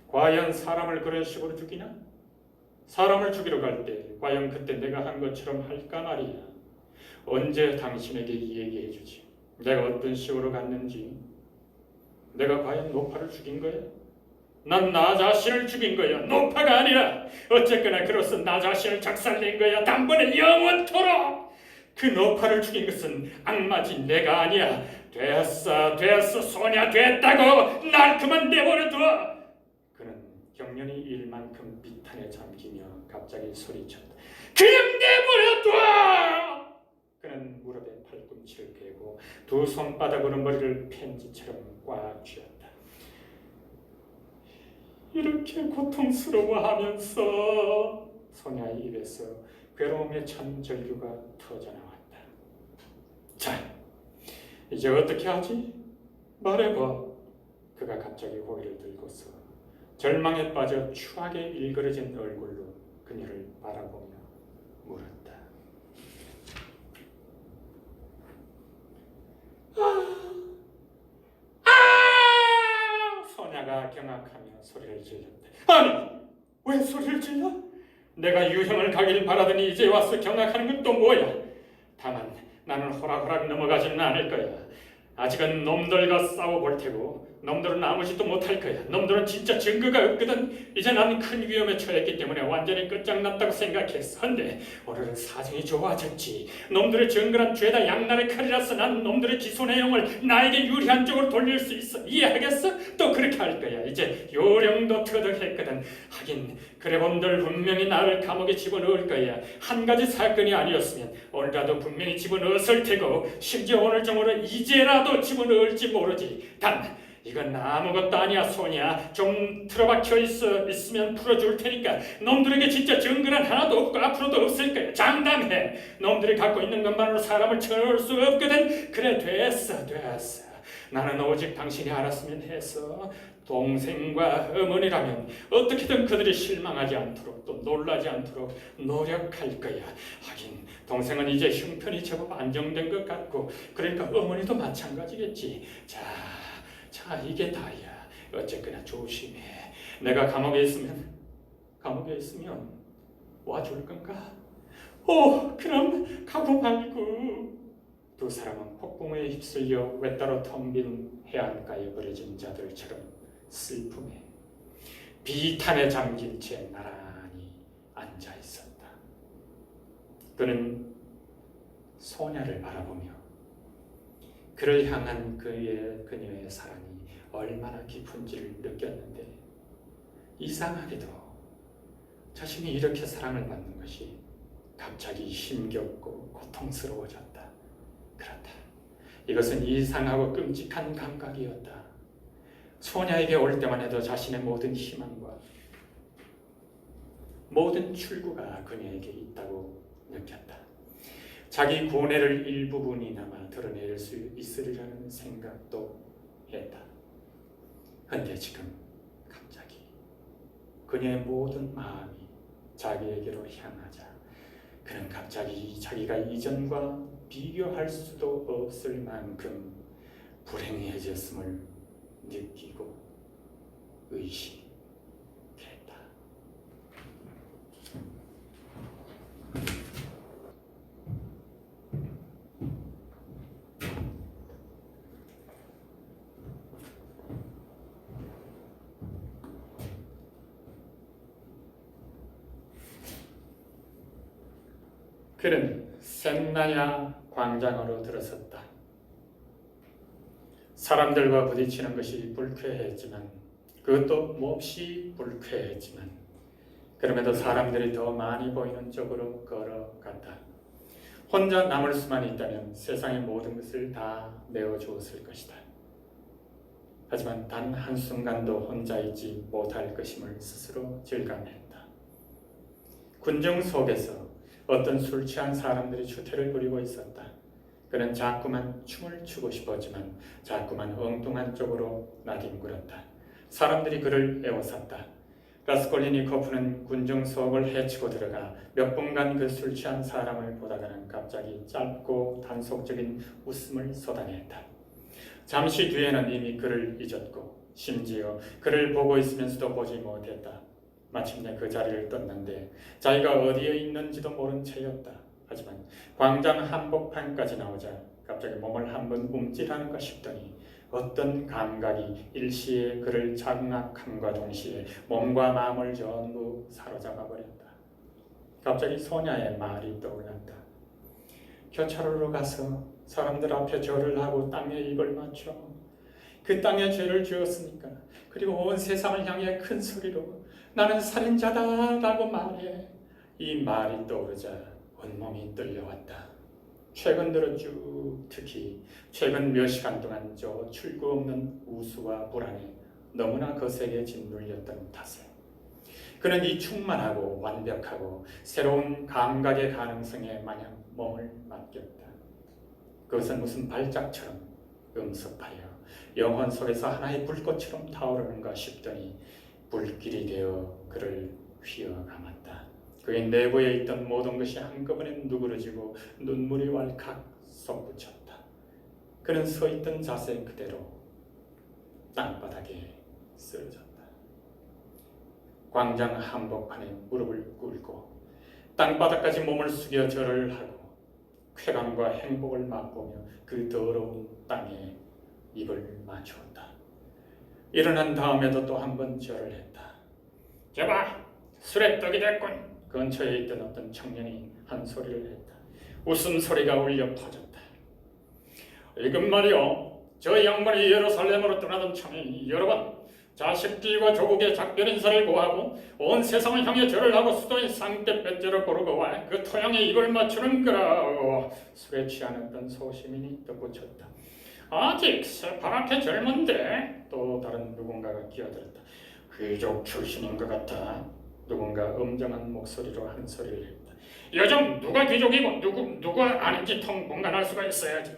과연 사람을 그런 식으로 죽이나? 사람을 죽이러 갈 때 과연 그때 내가 한 것처럼 할까 말이야. 언제 당신에게 얘기해 주지. 내가 어떤 식으로 갔는지. 내가 과연 노파를 죽인 거야? 난 나 자신을 죽인 거야. 노파가 아니라. 어쨌거나 그로써 나 자신을 작살낸 거야. 단번에 영원토록. 그 노파를 죽인 것은 악마지 내가 아니야. 됐어 소냐, 됐다고. 날 그만 내버려둬. 그는 경련이 일만큼 비탄에 잠기며 갑자기 소리쳤다. 그냥 내버려둬. 그는 무릎에 팔꿈치를 대고 두 손바닥으로 머리를 펜지처럼 꽉 쥐었다. 이렇게 고통스러워하면서 소냐의 입에서 괴로움의 천전류가 터져나왔다. 자, 이제 어떻게 하지? 말해봐. 그가 갑자기 고개를 들고서 절망에 빠져 추하게 일그러진 얼굴로 그녀를 바라보며 물었다. 소냐가 경악하며 소리를 질렀다. 아니, 왜 소리를 질러? 내가 유형을 가길 바라더니 이제 와서 경악하는 건 또 뭐야? 다만 나는 호락호락 넘어가지는 않을 거야. 아직은 놈들과 싸워볼 테고 놈들은 아무 짓도 못할 거야. 놈들은 진짜 증거가 없거든. 이제 나는 큰 위험에 처했기 때문에 완전히 끝장났다고 생각했어. 근데 오늘은 사정이 좋아졌지. 놈들의 정글한 죄다 양날의 칼이라서 난 놈들의 기소 내용을 나에게 유리한 쪽으로 돌릴 수 있어. 이해하겠어? 또 그렇게 할 거야. 이제 요령도 터득했거든. 하긴 그래 본들 분명히 나를 감옥에 집어넣을 거야. 한 가지 사건이 아니었으면 오늘라도 분명히 집어넣었을 테고 심지어 오늘 정도로 이제라도 집어넣을지 모르지. 단 이건 아무것도 아니야. 소냐, 좀 틀어박혀 있으면 풀어줄 테니까. 놈들에게 진짜 증거는 하나도 없고 앞으로도 없을 거야. 장담해. 놈들이 갖고 있는 것만으로 사람을 쳐놓을 수 없거든. 그래, 됐어. 나는 오직 당신이 알았으면 해서 동생과 어머니라면 어떻게든 그들이 실망하지 않도록 또 놀라지 않도록 노력할 거야. 하긴 동생은 이제 형편이 제법 안정된 것 같고 그러니까 어머니도 마찬가지겠지. 자, 이게 다야. 어쨌거나 조심해. 내가 감옥에 있으면 와줄 건가? 그럼 가고 말고. 두 사람은 폭풍에 휩쓸려 외따로 텅 빈 해안가에 버려진 자들처럼 슬픔에 비탄에 잠긴 채 나란히 앉아 있었다. 그는 소냐를 바라보며 그를 향한 그녀의 사랑이 얼마나 깊은지를 느꼈는데 이상하게도 자신이 이렇게 사랑을 받는 것이 갑자기 힘겹고 고통스러워졌다. 그렇다. 이것은 이상하고 끔찍한 감각이었다. 소냐에게 올 때만 해도 자신의 모든 희망과 모든 출구가 그녀에게 있다고 느꼈다. 자기 고뇌를 일부분이나마 드러낼 수 있으리라는 생각도 했다. 그런데 지금 갑자기 그녀의 모든 마음이 자기에게로 향하자 그는 갑자기 자기가 이전과 비교할 수도 없을 만큼 불행해졌음을 느끼고 의심했다. 그는 센나야 광장으로 들어섰다. 사람들과 부딪히는 것이 불쾌했지만 그것도 몹시 불쾌했지만 그럼에도 사람들이 더 많이 보이는 쪽으로 걸어갔다. 혼자 남을 수만 있다면 세상의 모든 것을 다 내어주었을 것이다. 하지만 단 한순간도 혼자 있지 못할 것임을 스스로 절감했다. 군중 속에서 어떤 술 취한 사람들이 추태를 부리고 있었다. 그는 자꾸만 춤을 추고 싶었지만 자꾸만 엉뚱한 쪽으로 나뒹굴었다. 사람들이 그를 에워쌌다. 라스콜리니코프는 군중 속을 헤치고 들어가 몇 분간 그 술 취한 사람을 보다가는 갑자기 짧고 단속적인 웃음을 쏟아냈다. 잠시 뒤에는 이미 그를 잊었고 심지어 그를 보고 있으면서도 보지 못했다. 마침내 그 자리를 떴는데 자기가 어디에 있는지도 모른 채였다. 하지만 광장 한복판까지 나오자 갑자기 몸을 한번 움찔하는가 싶더니 어떤 감각이 일시에 그를 장악함과 동시에 몸과 마음을 전부 사로잡아 버렸다. 갑자기 소냐의 말이 떠올랐다. 교차로로 가서 사람들 앞에 절을 하고 땅에 입을 맞춰 그 땅에 죄를 지었으니까 그리고 온 세상을 향해 큰 소리로 나는 살인자다 라고 말해. 이 말이 떠오르자 온몸이 떨려왔다. 최근 들어 쭉 특히 최근 몇 시간 동안 저 출구 없는 우수와 불안에 너무나 거세게 짓눌렸던 탓에 그는 이 충만하고 완벽하고 새로운 감각의 가능성에 마냥 몸을 맡겼다. 그것은 무슨 발작처럼 음습하여 영혼 속에서 하나의 불꽃처럼 타오르는가 싶더니 불길이 되어 그를 휘어감았다. 그의 내부에 있던 모든 것이 한꺼번에 누그러지고 눈물이 왈칵 솟구쳤다. 그는 서 있던 자세 그대로 땅바닥에 쓰러졌다. 광장 한복판에 무릎을 꿇고 땅바닥까지 몸을 숙여 절을 하고 쾌감과 행복을 맛보며 그 더러운 땅에 입을 맞추었다. 일어난 다음에도 또 한 번 절을 했다. 저봐, 술에 떡이 됐군. 근처에 있던 어떤 청년이 한 소리를 했다. 웃음소리가 울려 퍼졌다. 이건 말이요, 저 양반이 예루살렘으로 떠나던 참에 여러 번 자식들과 조국의 작별 인사를 고하고 온 세상을 향해 절을 하고 수도인 상대 뱃절을 고르고 와 그 토양에 입을 맞추는 거라고 술에 취하였던 소시민이 덧붙였다. 아직 새파랗게 젊은데. 또 다른 누군가가 끼어들었다. 귀족 출신인 것 같아. 누군가 엄정한 목소리로 한 소리를 했다. 요즘 누가 귀족이고 누가 아닌지 통분간할 수가 있어야지.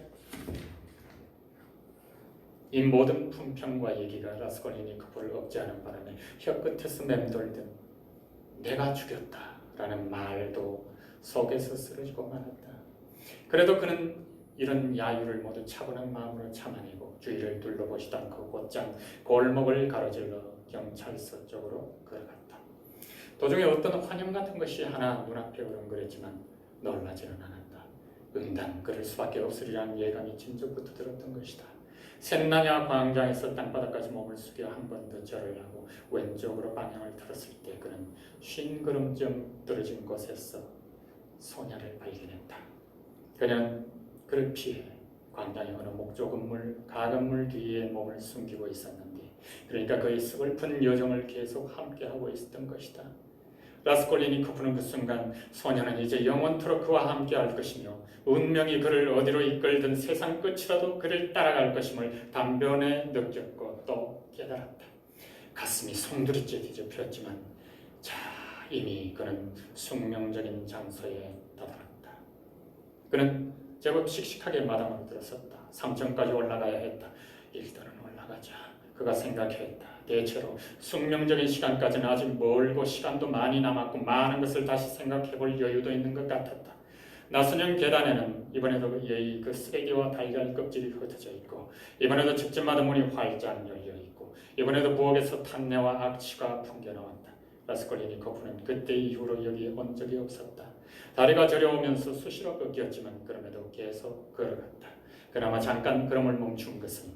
이 모든 품평과 얘기가 라스콜리니코프를 억제하는 바람에 혀끝에서 맴돌듯 내가 죽였다라는 말도 속에서 쓰러지고 말았다. 그래도 그는 이런 야유를 모두 차분한 마음으로 참아내고 주위를 둘러보지도 않고 곧장 골목을 가로질러 경찰서 쪽으로 걸어갔다. 도중에 어떤 환영 같은 것이 하나 눈앞에 으렁거렸지만 놀라지는 않았다. 응당 그럴 수밖에 없으리라는 예감이 진즉부터 들었던 것이다. 샌나냐 광장에서 땅바닥까지 몸을 숙여 한 번 더 절을 하고 왼쪽으로 방향을 틀었을 때 그는 50걸음쯤 떨어진 곳에서 소냐를 발견했다. 그는 그를 피해 광장의 어느 목조 건물, 가건물 뒤에 몸을 숨기고 있었는데 그러니까 그의 서글픈 여정을 계속 함께하고 있었던 것이다. 라스콜리니코프는 그 순간 소녀는 이제 영원토록 그와 함께할 것이며 운명이 그를 어디로 이끌든 세상 끝이라도 그를 따라갈 것임을 단번에 느꼈고 또 깨달았다. 가슴이 송두리째 뒤집혔지만 이미 그는 숙명적인 장소에 다다랐다. 그는 제법 씩씩하게 마당으로 들어섰다. 3층까지 올라가야 했다. 일단은 올라가자. 그가 생각했다. 대체로 숙명적인 시간까지는 아직 멀고 시간도 많이 남았고 많은 것을 다시 생각해볼 여유도 있는 것 같았다. 나선형 계단에는 이번에도 예의 그 쓰레기와 달걀 껍질이 흩어져 있고 이번에도 집집마다 문이 활짝 열려 있고 이번에도 부엌에서 탄내와 악취가 풍겨나왔다. 라스콜리니코프는 그때 이후로 여기에 온 적이 없었다. 다리가 저려오면서 수시로 꺾였지만 그럼에도 계속 걸어갔다. 그나마 잠깐 걸음을 멈춘 것은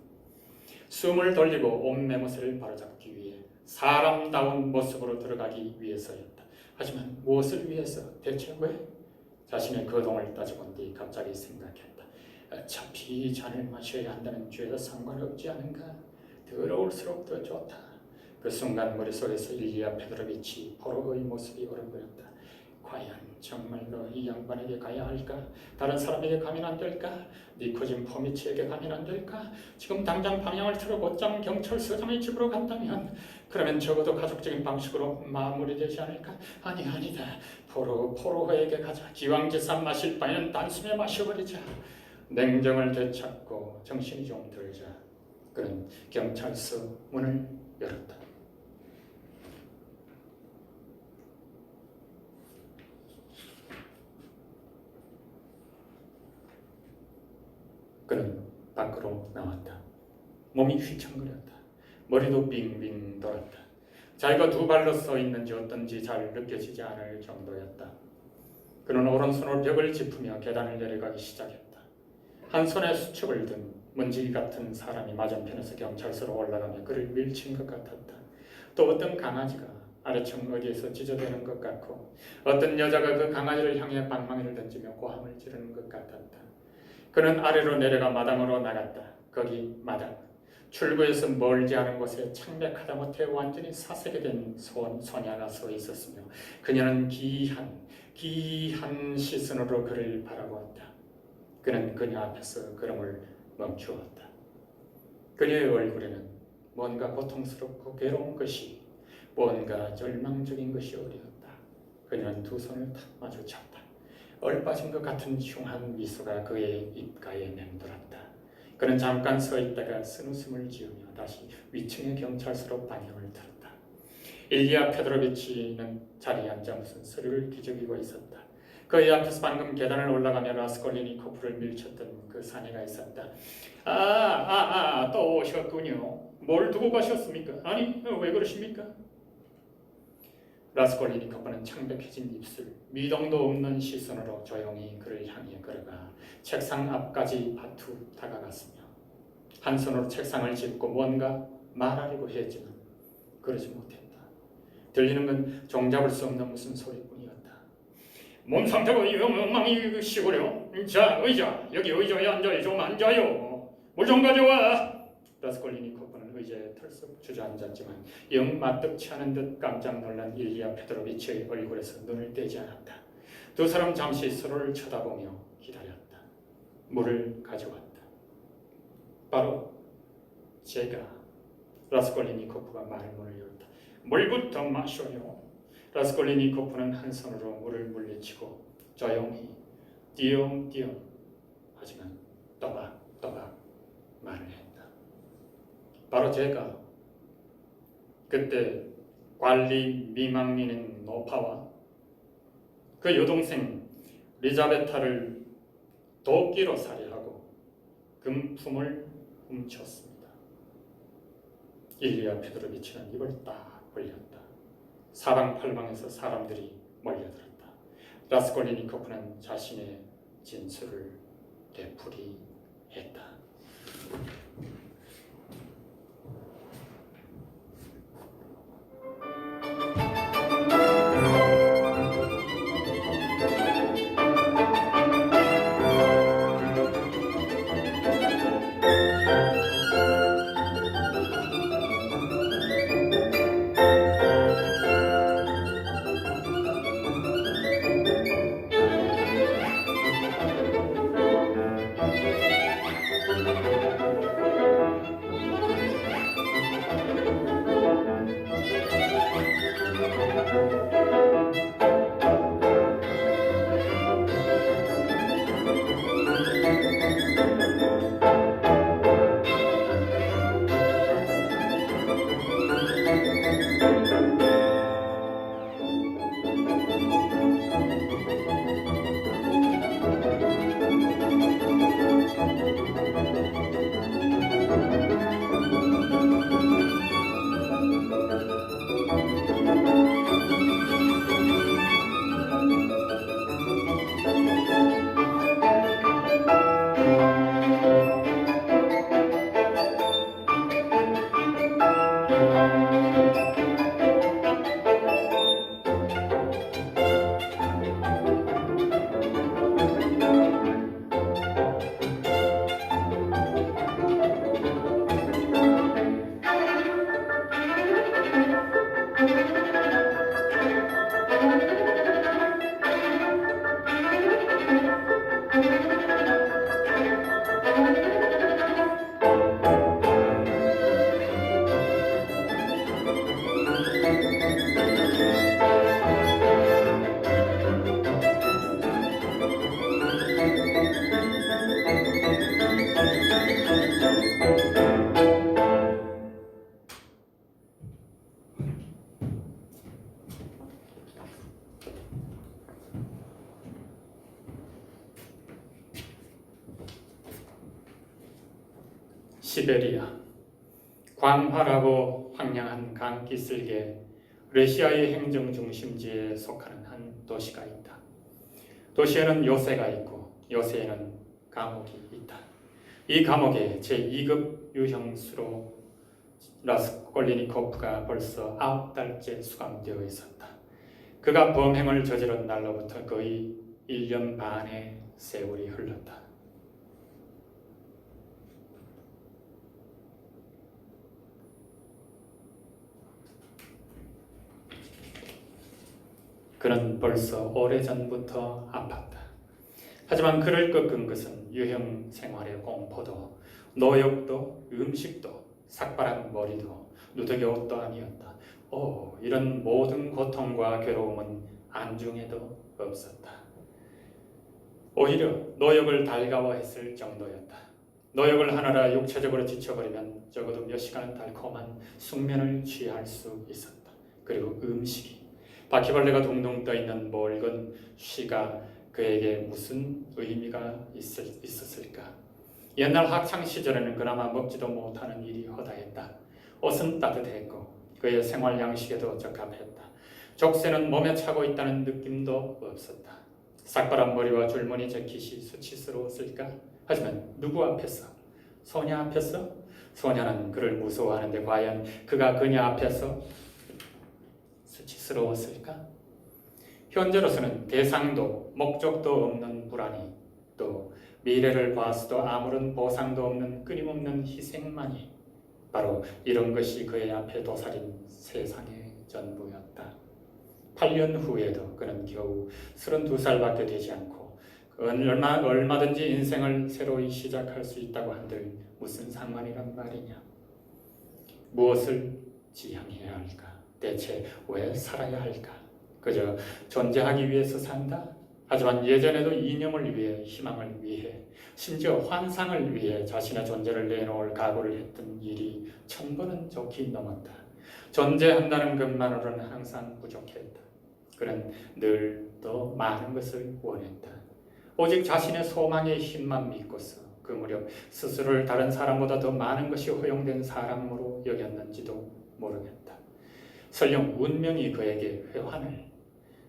숨을 돌리고 옷매무새를 바로잡기 위해 사람다운 모습으로 들어가기 위해서였다. 하지만 무엇을 위해서? 대체 왜? 자신의 거동을 따져본 뒤 갑자기 생각했다. 어차피 잔을 마셔야 한다는 죄도 상관없지 않은가? 더러울수록 더 좋다. 그 순간 머릿속에서 일리아 페드로비치 포로의 모습이 오른거렸다. 과연 정말로 이 양반에게 가야 할까? 다른 사람에게 가면 안 될까? 니코진 포미치에게 가면 안 될까? 지금 당장 방향을 틀어 곧장 경찰서장의 집으로 간다면 그러면 적어도 가족적인 방식으로 마무리되지 않을까? 아니다. 포로에게 가자. 기왕지산 마실 바에는 단숨에 마셔버리자. 냉정을 되찾고 정신이 좀 들자. 그는 경찰서 문을 열었다. 그는 밖으로 나왔다. 몸이 휘청거렸다. 머리도 빙빙 돌았다. 자기가 두 발로 서 있는지 어떤지 잘 느껴지지 않을 정도였다. 그는 오른손으로 벽을 짚으며 계단을 내려가기 시작했다. 한 손에 수첩을 든 먼지 같은 사람이 맞은편에서 경찰서로 올라가며 그를 밀친 것 같았다. 또 어떤 강아지가 아래층 어디에서 찢어대는 것 같고 어떤 여자가 그 강아지를 향해 방망이를 던지며 고함을 지르는 것 같았다. 그는 아래로 내려가 마당으로 나갔다. 거기 마당. 출구에서 멀지 않은 곳에 창백하다 못해 완전히 사색이 된 소녀가 서 있었으며 그녀는 기한 시선으로 그를 바라보았다. 그는 그녀 앞에서 걸음을 멈추었다. 그녀의 얼굴에는 뭔가 고통스럽고 괴로운 것이, 뭔가 절망적인 것이 어려웠다. 그녀는 두 손을 탁 마주쳤다. 얼빠진 것 같은 흉한 미소가 그의 입가에 맴돌았다. 그는 잠깐 서 있다가 쓴웃음을 지으며 다시 위층의 경찰서로 방향을 틀었다. 일리아 페드로비치는 자리에 앉아 무슨 서류를 뒤적이고 있었다. 그의 앞에서 방금 계단을 올라가며 라스콜리니코프를 밀쳤던 그 사내가 있었다. 또 오셨군요. 뭘 두고 가셨습니까? 아니, 왜 그러십니까? 라스콜리니코프는 창백해진 입술, 미동도 없는 시선으로 조용히 그를 향해 걸어가 책상 앞까지 파투 다가갔으며 한 손으로 책상을 짚고 뭔가 말하려고 했지만 그러지 못했다. 들리는 건 종잡을 수 없는 무슨 소리뿐이었다. 몸 상태가 엉망이 시고려. 자, 의자. 여기 의자에 앉아요. 좀 앉아요. 물 좀 가져와. 라스콜리니코프는 의자에 털썩 주저앉았지만 영 마뜩치 않은 듯 깜짝 놀란 일리아 페트로비치의 얼굴에서 눈을 떼지 않았다. 두 사람 잠시 서로를 쳐다보며 기다렸다. 물을 가져왔다. 바로 제가. 라스콜리니코프가 말문을 열었다. 물부터 마셔요. 라스콜리니코프는 한 손으로 물을 물리치고 조용히 띄엄띄엄 하지만 또박또박 말을 했다. 바로 제가 그때 관리 미망인인 노파와 그 여동생 리자베타를 도끼로 살해하고 금품을 훔쳤습니다. 일리아 페드로비치는 입을 딱 벌렸다. 사방팔방에서 사람들이 몰려들었다. 라스콜리니코프는 자신의 진술을 되풀이했다. 시베리아, 광활하고 황량한 강기슭에 러시아의 행정 중심지에 속하는 한 도시가 있다. 도시에는 요새가 있고 요새에는 감옥이 있다. 이 감옥에 제2급 유형수로 라스콜리니코프가 벌써 9달째 수감되어 있었다. 그가 범행을 저지른 날로부터 거의 1년 반의 세월이 흘렀다. 그는 벌써 오래전부터 아팠다. 하지만 그를 꺾은 것은 유형 생활의 공포도 노역도 음식도 삭발한 머리도 누더기 옷도 아니었다. 이런 모든 고통과 괴로움은 안중에도 없었다. 오히려 노역을 달가워했을 정도였다. 노역을 하느라 육체적으로 지쳐버리면 적어도 몇 시간은 달콤한 숙면을 취할 수 있었다. 그리고 음식이 바퀴벌레가 둥둥 떠있는 묽은 쉬가 그에게 무슨 의미가 있었을까? 옛날 학창시절에는 그나마 먹지도 못하는 일이 허다했다. 옷은 따뜻했고 그의 생활 양식에도 적합했다. 족쇄는 몸에 차고 있다는 느낌도 없었다. 삭발한 머리와 줄무늬 재킷이 수치스러웠을까? 하지만 누구 앞에서 소녀 앞에서? 소녀는 그를 무서워하는데 과연 그가 그녀 앞에서 수치스러웠을까? 현재로서는 대상도 목적도 없는 불안이, 또 미래를 봐서도 아무런 보상도 없는 끊임없는 희생만이 바로 이런 것이 그의 앞에 도사린 세상의 전부였다. 8년 후에도 그는 겨우 32살밖에 되지 않고 얼마든지 인생을 새로이 시작할 수 있다고 한들 무슨 상관이란 말이냐? 무엇을 지향해야 할까? 대체 왜 살아야 할까? 그저 존재하기 위해서 산다? 하지만 예전에도 이념을 위해, 희망을 위해, 심지어 환상을 위해 자신의 존재를 내놓을 각오를 했던 일이 1000번은 좋게 넘었다. 존재한다는 것만으로는 항상 부족했다. 그는 늘 더 많은 것을 원했다. 오직 자신의 소망의 힘만 믿고서 그 무렵 스스로를 다른 사람보다 더 많은 것이 허용된 사람으로 여겼는지도 모르겠다. 설령 운명이 그에게 회환을,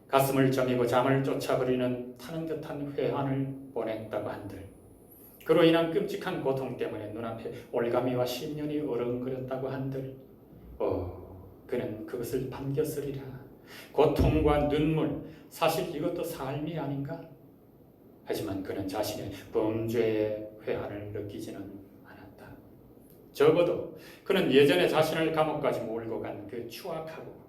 가슴을 저미고 잠을 쫓아버리는 타는 듯한 회환을 보냈다고 한들, 그로 인한 끔찍한 고통 때문에 눈앞에 올가미와 심년이 어른거렸다고 한들 그는 그것을 반겼으리라. 고통과 눈물, 사실 이것도 삶이 아닌가? 하지만 그는 자신의 범죄의 회한을 느끼지는 않았다. 적어도 그는 예전에 자신을 감옥까지 몰고 간 그 추악하고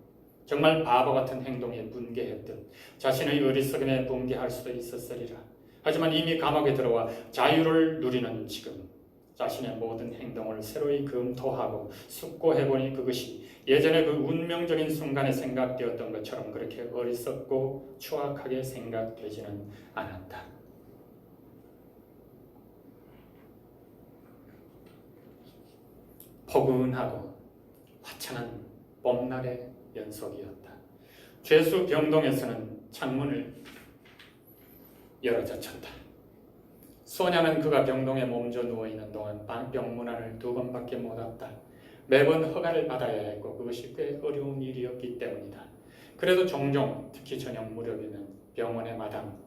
정말 바보 같은 행동에 분개했듯 자신의 어리석음에 분개할 수도 있었으리라. 하지만 이미 감옥에 들어와 자유를 누리는 지금 자신의 모든 행동을 새로이 검토하고 숙고해보니 그것이 예전에 그 운명적인 순간에 생각되었던 것처럼 그렇게 어리석고 추악하게 생각되지는 않았다. 포근하고 화창한 봄날의 연속이었다. 죄수 병동에서는 창문을 열어젖혔다. 소녀는 그가 병동에 몸져 누워있는 동안 병문 안을 2번밖에 못 왔다. 매번 허가를 받아야 했고 그것이 꽤 어려운 일이었기 때문이다. 그래도 종종, 특히 저녁 무렵에는 병원의 마당,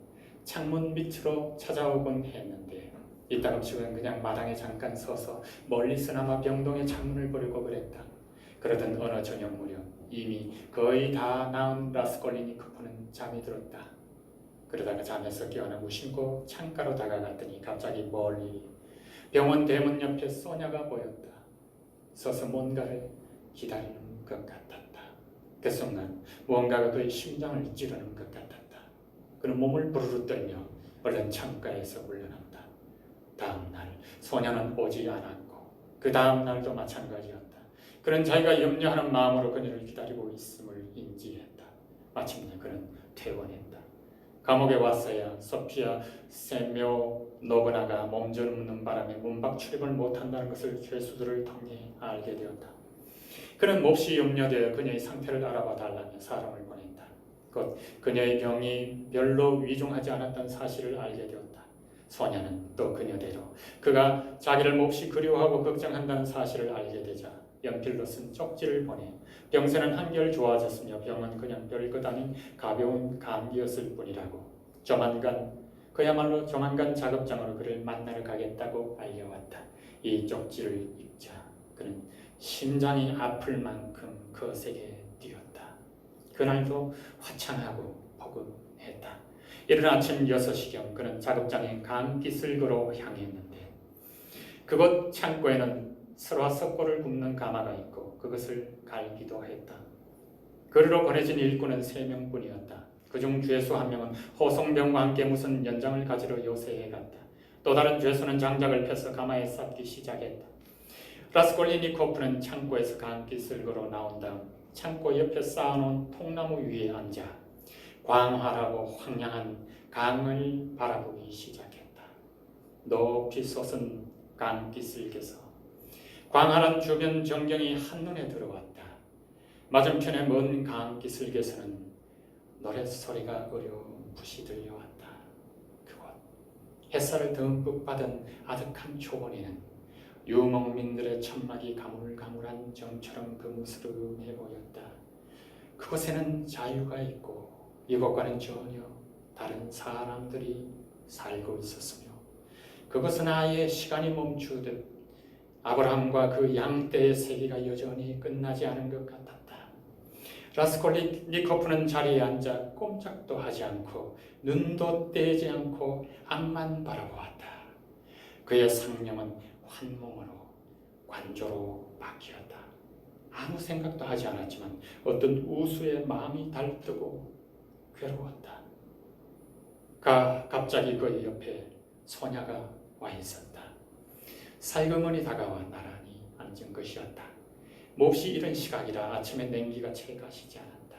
창문 밑으로 찾아오곤 했는데 이따금씩은 그냥 마당에 잠깐 서서 멀리서나마 병동의 창문을 보려고 그랬다. 그러던 어느 저녁 무렵 이미 거의 다 나은 라스콜리니코프는 잠이 들었다. 그러다가 잠에서 깨어나 무심코 창가로 다가갔더니 갑자기 멀리 병원 대문 옆에 소녀가 보였다. 서서 뭔가를 기다리는 것 같았다. 그 순간 무언가가 그의 심장을 찌르는 것 같았다. 그는 몸을 부르르 떨며 얼른 창가에서 물러난다. 다음 날 소녀는 오지 않았고 그 다음 날도 마찬가지였다. 그는 자기가 염려하는 마음으로 그녀를 기다리고 있음을 인지했다. 마침내 그는 퇴원했다. 감옥에 왔어야 소피아 세묘노브나가 몸져 눕는 바람에 문밖 출입을 못한다는 것을 죄수들을 통해 알게 되었다. 그는 몹시 염려되어 그녀의 상태를 알아봐 달라며 사람을 보냈다. 곧 그녀의 병이 별로 위중하지 않았던 사실을 알게 되었다. 소녀는 또 그녀대로 그가 자기를 몹시 그리워하고 걱정한다는 사실을 알게 되자 연필로 쓴 쪽지를 보내 병세는 한결 좋아졌으며 병은 그냥 별것 아닌 가벼운 감기였을 뿐이라고 그야말로 조만간 작업장으로 그를 만나러 가겠다고 알려왔다. 이 쪽지를 읽자 그는 심장이 아플 만큼 거세게 뛰었다. 그날도 화창하고 포근했다. 이른 아침 6시경 그는 작업장에 강기슭으로 향했는데 그곳 창고에는 설화석고를 굽는 가마가 있고 그것을 갈기도 했다. 그리로 보내진 일꾼은 3명뿐이었다. 그중 죄수 1명은 호송병과 함께 무슨 연장을 가지러 요새에 갔다. 또 다른 죄수는 장작을 펴서 가마에 쌓기 시작했다. 라스콜리니코프는 창고에서 강기슭으로 나온 다음 창고 옆에 쌓아놓은 통나무 위에 앉아 광활하고 황량한 강을 바라보기 시작했다. 높이 솟은 강기슭에서 광활한 주변 전경이 한눈에 들어왔다. 맞은편의 먼 강기슭에서는 노랫소리가 어렴풋이 들려왔다. 그곳 햇살을 듬뿍 받은 아득한 초원에는 유목민들의 천막이 가물가물한 정처럼 그무스름해 보였다. 그곳에는 자유가 있고 이곳과는 전혀 다른 사람들이 살고 있었으며 그것은 아예 시간이 멈추듯 아브라함과 그 양떼의 세기가 여전히 끝나지 않은 것 같았다. 라스콜니코프는 자리에 앉아 꼼짝도 하지 않고 눈도 떼지 않고 앞만 바라보았다. 그의 상념은 환몽으로 관조로 바뀌었다. 아무 생각도 하지 않았지만 어떤 우수의 마음이 달뜨고 괴로웠다. 갑자기 그의 옆에 소녀가 와 있었다. 살금원이 다가와 나란히 앉은 것이었다. 몹시 이른 시각이라 아침에 냉기가 채 가시지 않았다.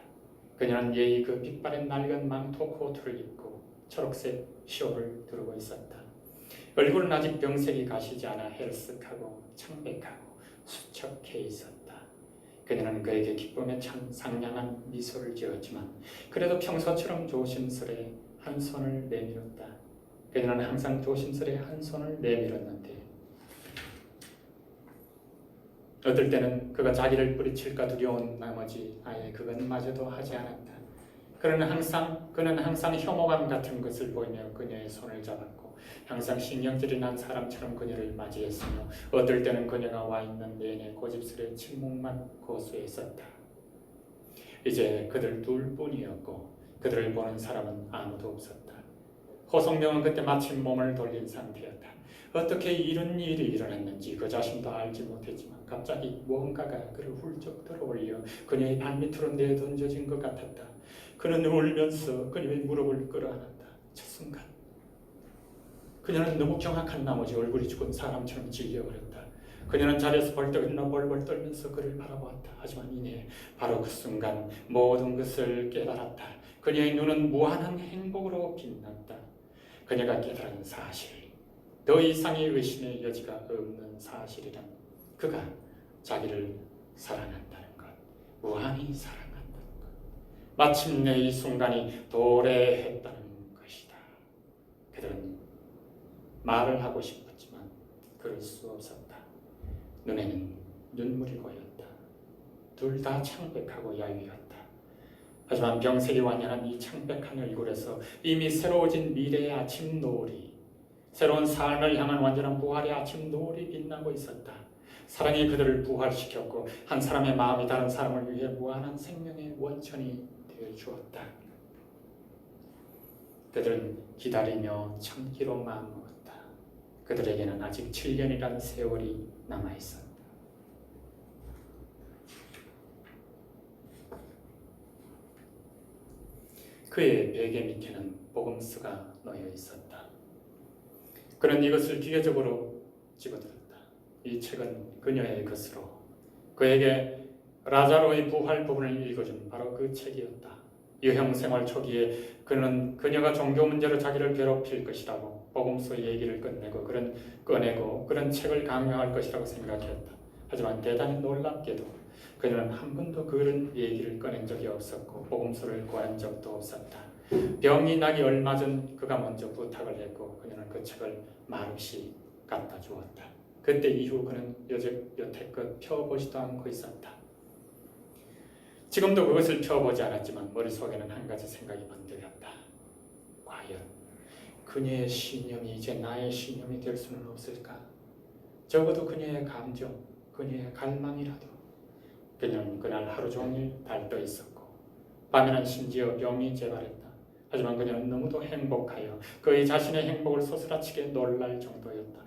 그녀는 예의 그 빛바랜 낡은 망토 코트를 입고 초록색 쇼를 두르고 있었다. 얼굴은 아직 병색이 가시지 않아 헬쓱하고 창백하고 수척해 있었다. 그녀는 그에게 기쁨에 상냥한 미소를 지었지만 그래도 평소처럼 조심스레 한 손을 내밀었다. 그녀는 항상 조심스레 한 손을 내밀었는데 어떨 때는 그가 자기를 뿌리칠까 두려운 나머지 아예 그것마저도 하지 않았다. 그는 항상 혐오감 같은 것을 보이며 그녀의 손을 잡았고 항상 신경질이 난 사람처럼 그녀를 맞이했으며 어떨 때는 그녀가 와 있는 내내 고집스레 침묵만 고수했었다. 이제 그들 둘뿐이었고 그들을 보는 사람은 아무도 없었다. 호성명은 그때 마침 몸을 돌린 상태였다. 어떻게 이런 일이 일어났는지 그 자신도 알지 못했지만 갑자기 무언가가 그를 훌쩍 들어올려 그녀의 발밑으로 내던져진 것 같았다. 그는 울면서 그녀의 무릎을 끌어안았다. 첫 순간 그녀는 너무 경악한 나머지 얼굴이 죽은 사람처럼 질려버렸다. 그녀는 자리에서 벌떡 일어나 벌벌 떨면서 그를 바라보았다. 하지만 이내 바로 그 순간 모든 것을 깨달았다. 그녀의 눈은 무한한 행복으로 빛났다. 그녀가 깨달은 사실, 더 이상의 의심의 여지가 없는 사실이란 그가 자기를 사랑한다는 것, 무한히 사랑한다는 것, 마침내 이 순간이 도래했다는 것이다. 그들은 말을 하고 싶었지만 그럴 수 없었다. 눈에는 눈물이 고였다. 둘 다 창백하고 야유였다. 하지만 병색이 완연한 이 창백한 얼굴에서 이미 새로워진 미래의 아침 노을이, 새로운 삶을 향한 완전한 부활의 아침 노을이 빛나고 있었다. 사랑이 그들을 부활시켰고 한 사람의 마음이 다른 사람을 위해 무한한 생명의 원천이 되어주었다. 그들은 기다리며 참기로 마음먹었다. 그들에게는 아직 7년이라는 세월이 남아있었다. 그의 베개 밑에는 복음서가 놓여 있었다. 그는 이것을 기계적으로 집어들었다. 이 책은 그녀의 것으로 그에게 라자로의 부활 부분을 읽어준 바로 그 책이었다. 여형 생활 초기에 그는 그녀가 종교 문제로 자기를 괴롭힐 것이라고 복음서 얘기를 꺼내고 그런 책을 강요할 것이라고 생각했다. 하지만 대단히 놀랍게도 그녀는 한 번도 그런 얘기를 꺼낸 적이 없었고 복음서를 구한 적도 없었다. 병이 나기 얼마 전 그가 먼저 부탁을 했고 그녀는 그 책을 말없이 갖다 주었다. 그때 이후 그는 여태껏 펴보지도 않고 있었다. 지금도 그것을 펴보지 않았지만 머릿속에는 한 가지 생각이 번뜩였다. 과연 그녀의 신념이 이제 나의 신념이 될 수는 없을까? 적어도 그녀의 감정, 그녀의 갈망이라도. 그녀는 그날 하루 종일 달떠 있었고 밤에는 심지어 병이 재발했다. 하지만 그녀는 너무도 행복하여 그의 자신의 행복을 소스라치게 놀랄 정도였다.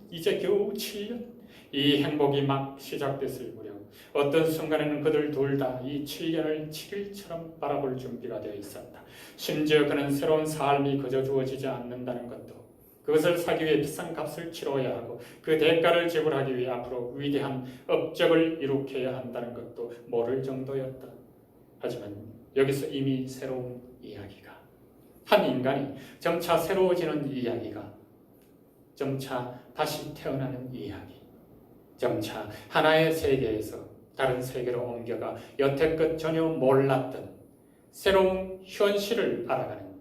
이제 겨우 7년? 이 행복이 막 시작됐을 무렵 어떤 순간에는 그들 둘 다 이 7년을 7일처럼 바라볼 준비가 되어 있었다. 심지어 그는 새로운 삶이 그저 주어지지 않는다는 것도, 그것을 사기 위해 비싼 값을 치러야 하고 그 대가를 지불하기 위해 앞으로 위대한 업적을 일으켜야 한다는 것도 모를 정도였다. 하지만 여기서 이미 새로운 이야기가, 한 인간이 점차 새로워지는 이야기가, 점차 다시 태어나는 이야기, 점차 하나의 세계에서 다른 세계로 옮겨가 여태껏 전혀 몰랐던 새로운 현실을 알아가는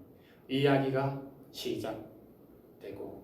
이야기가 시작되고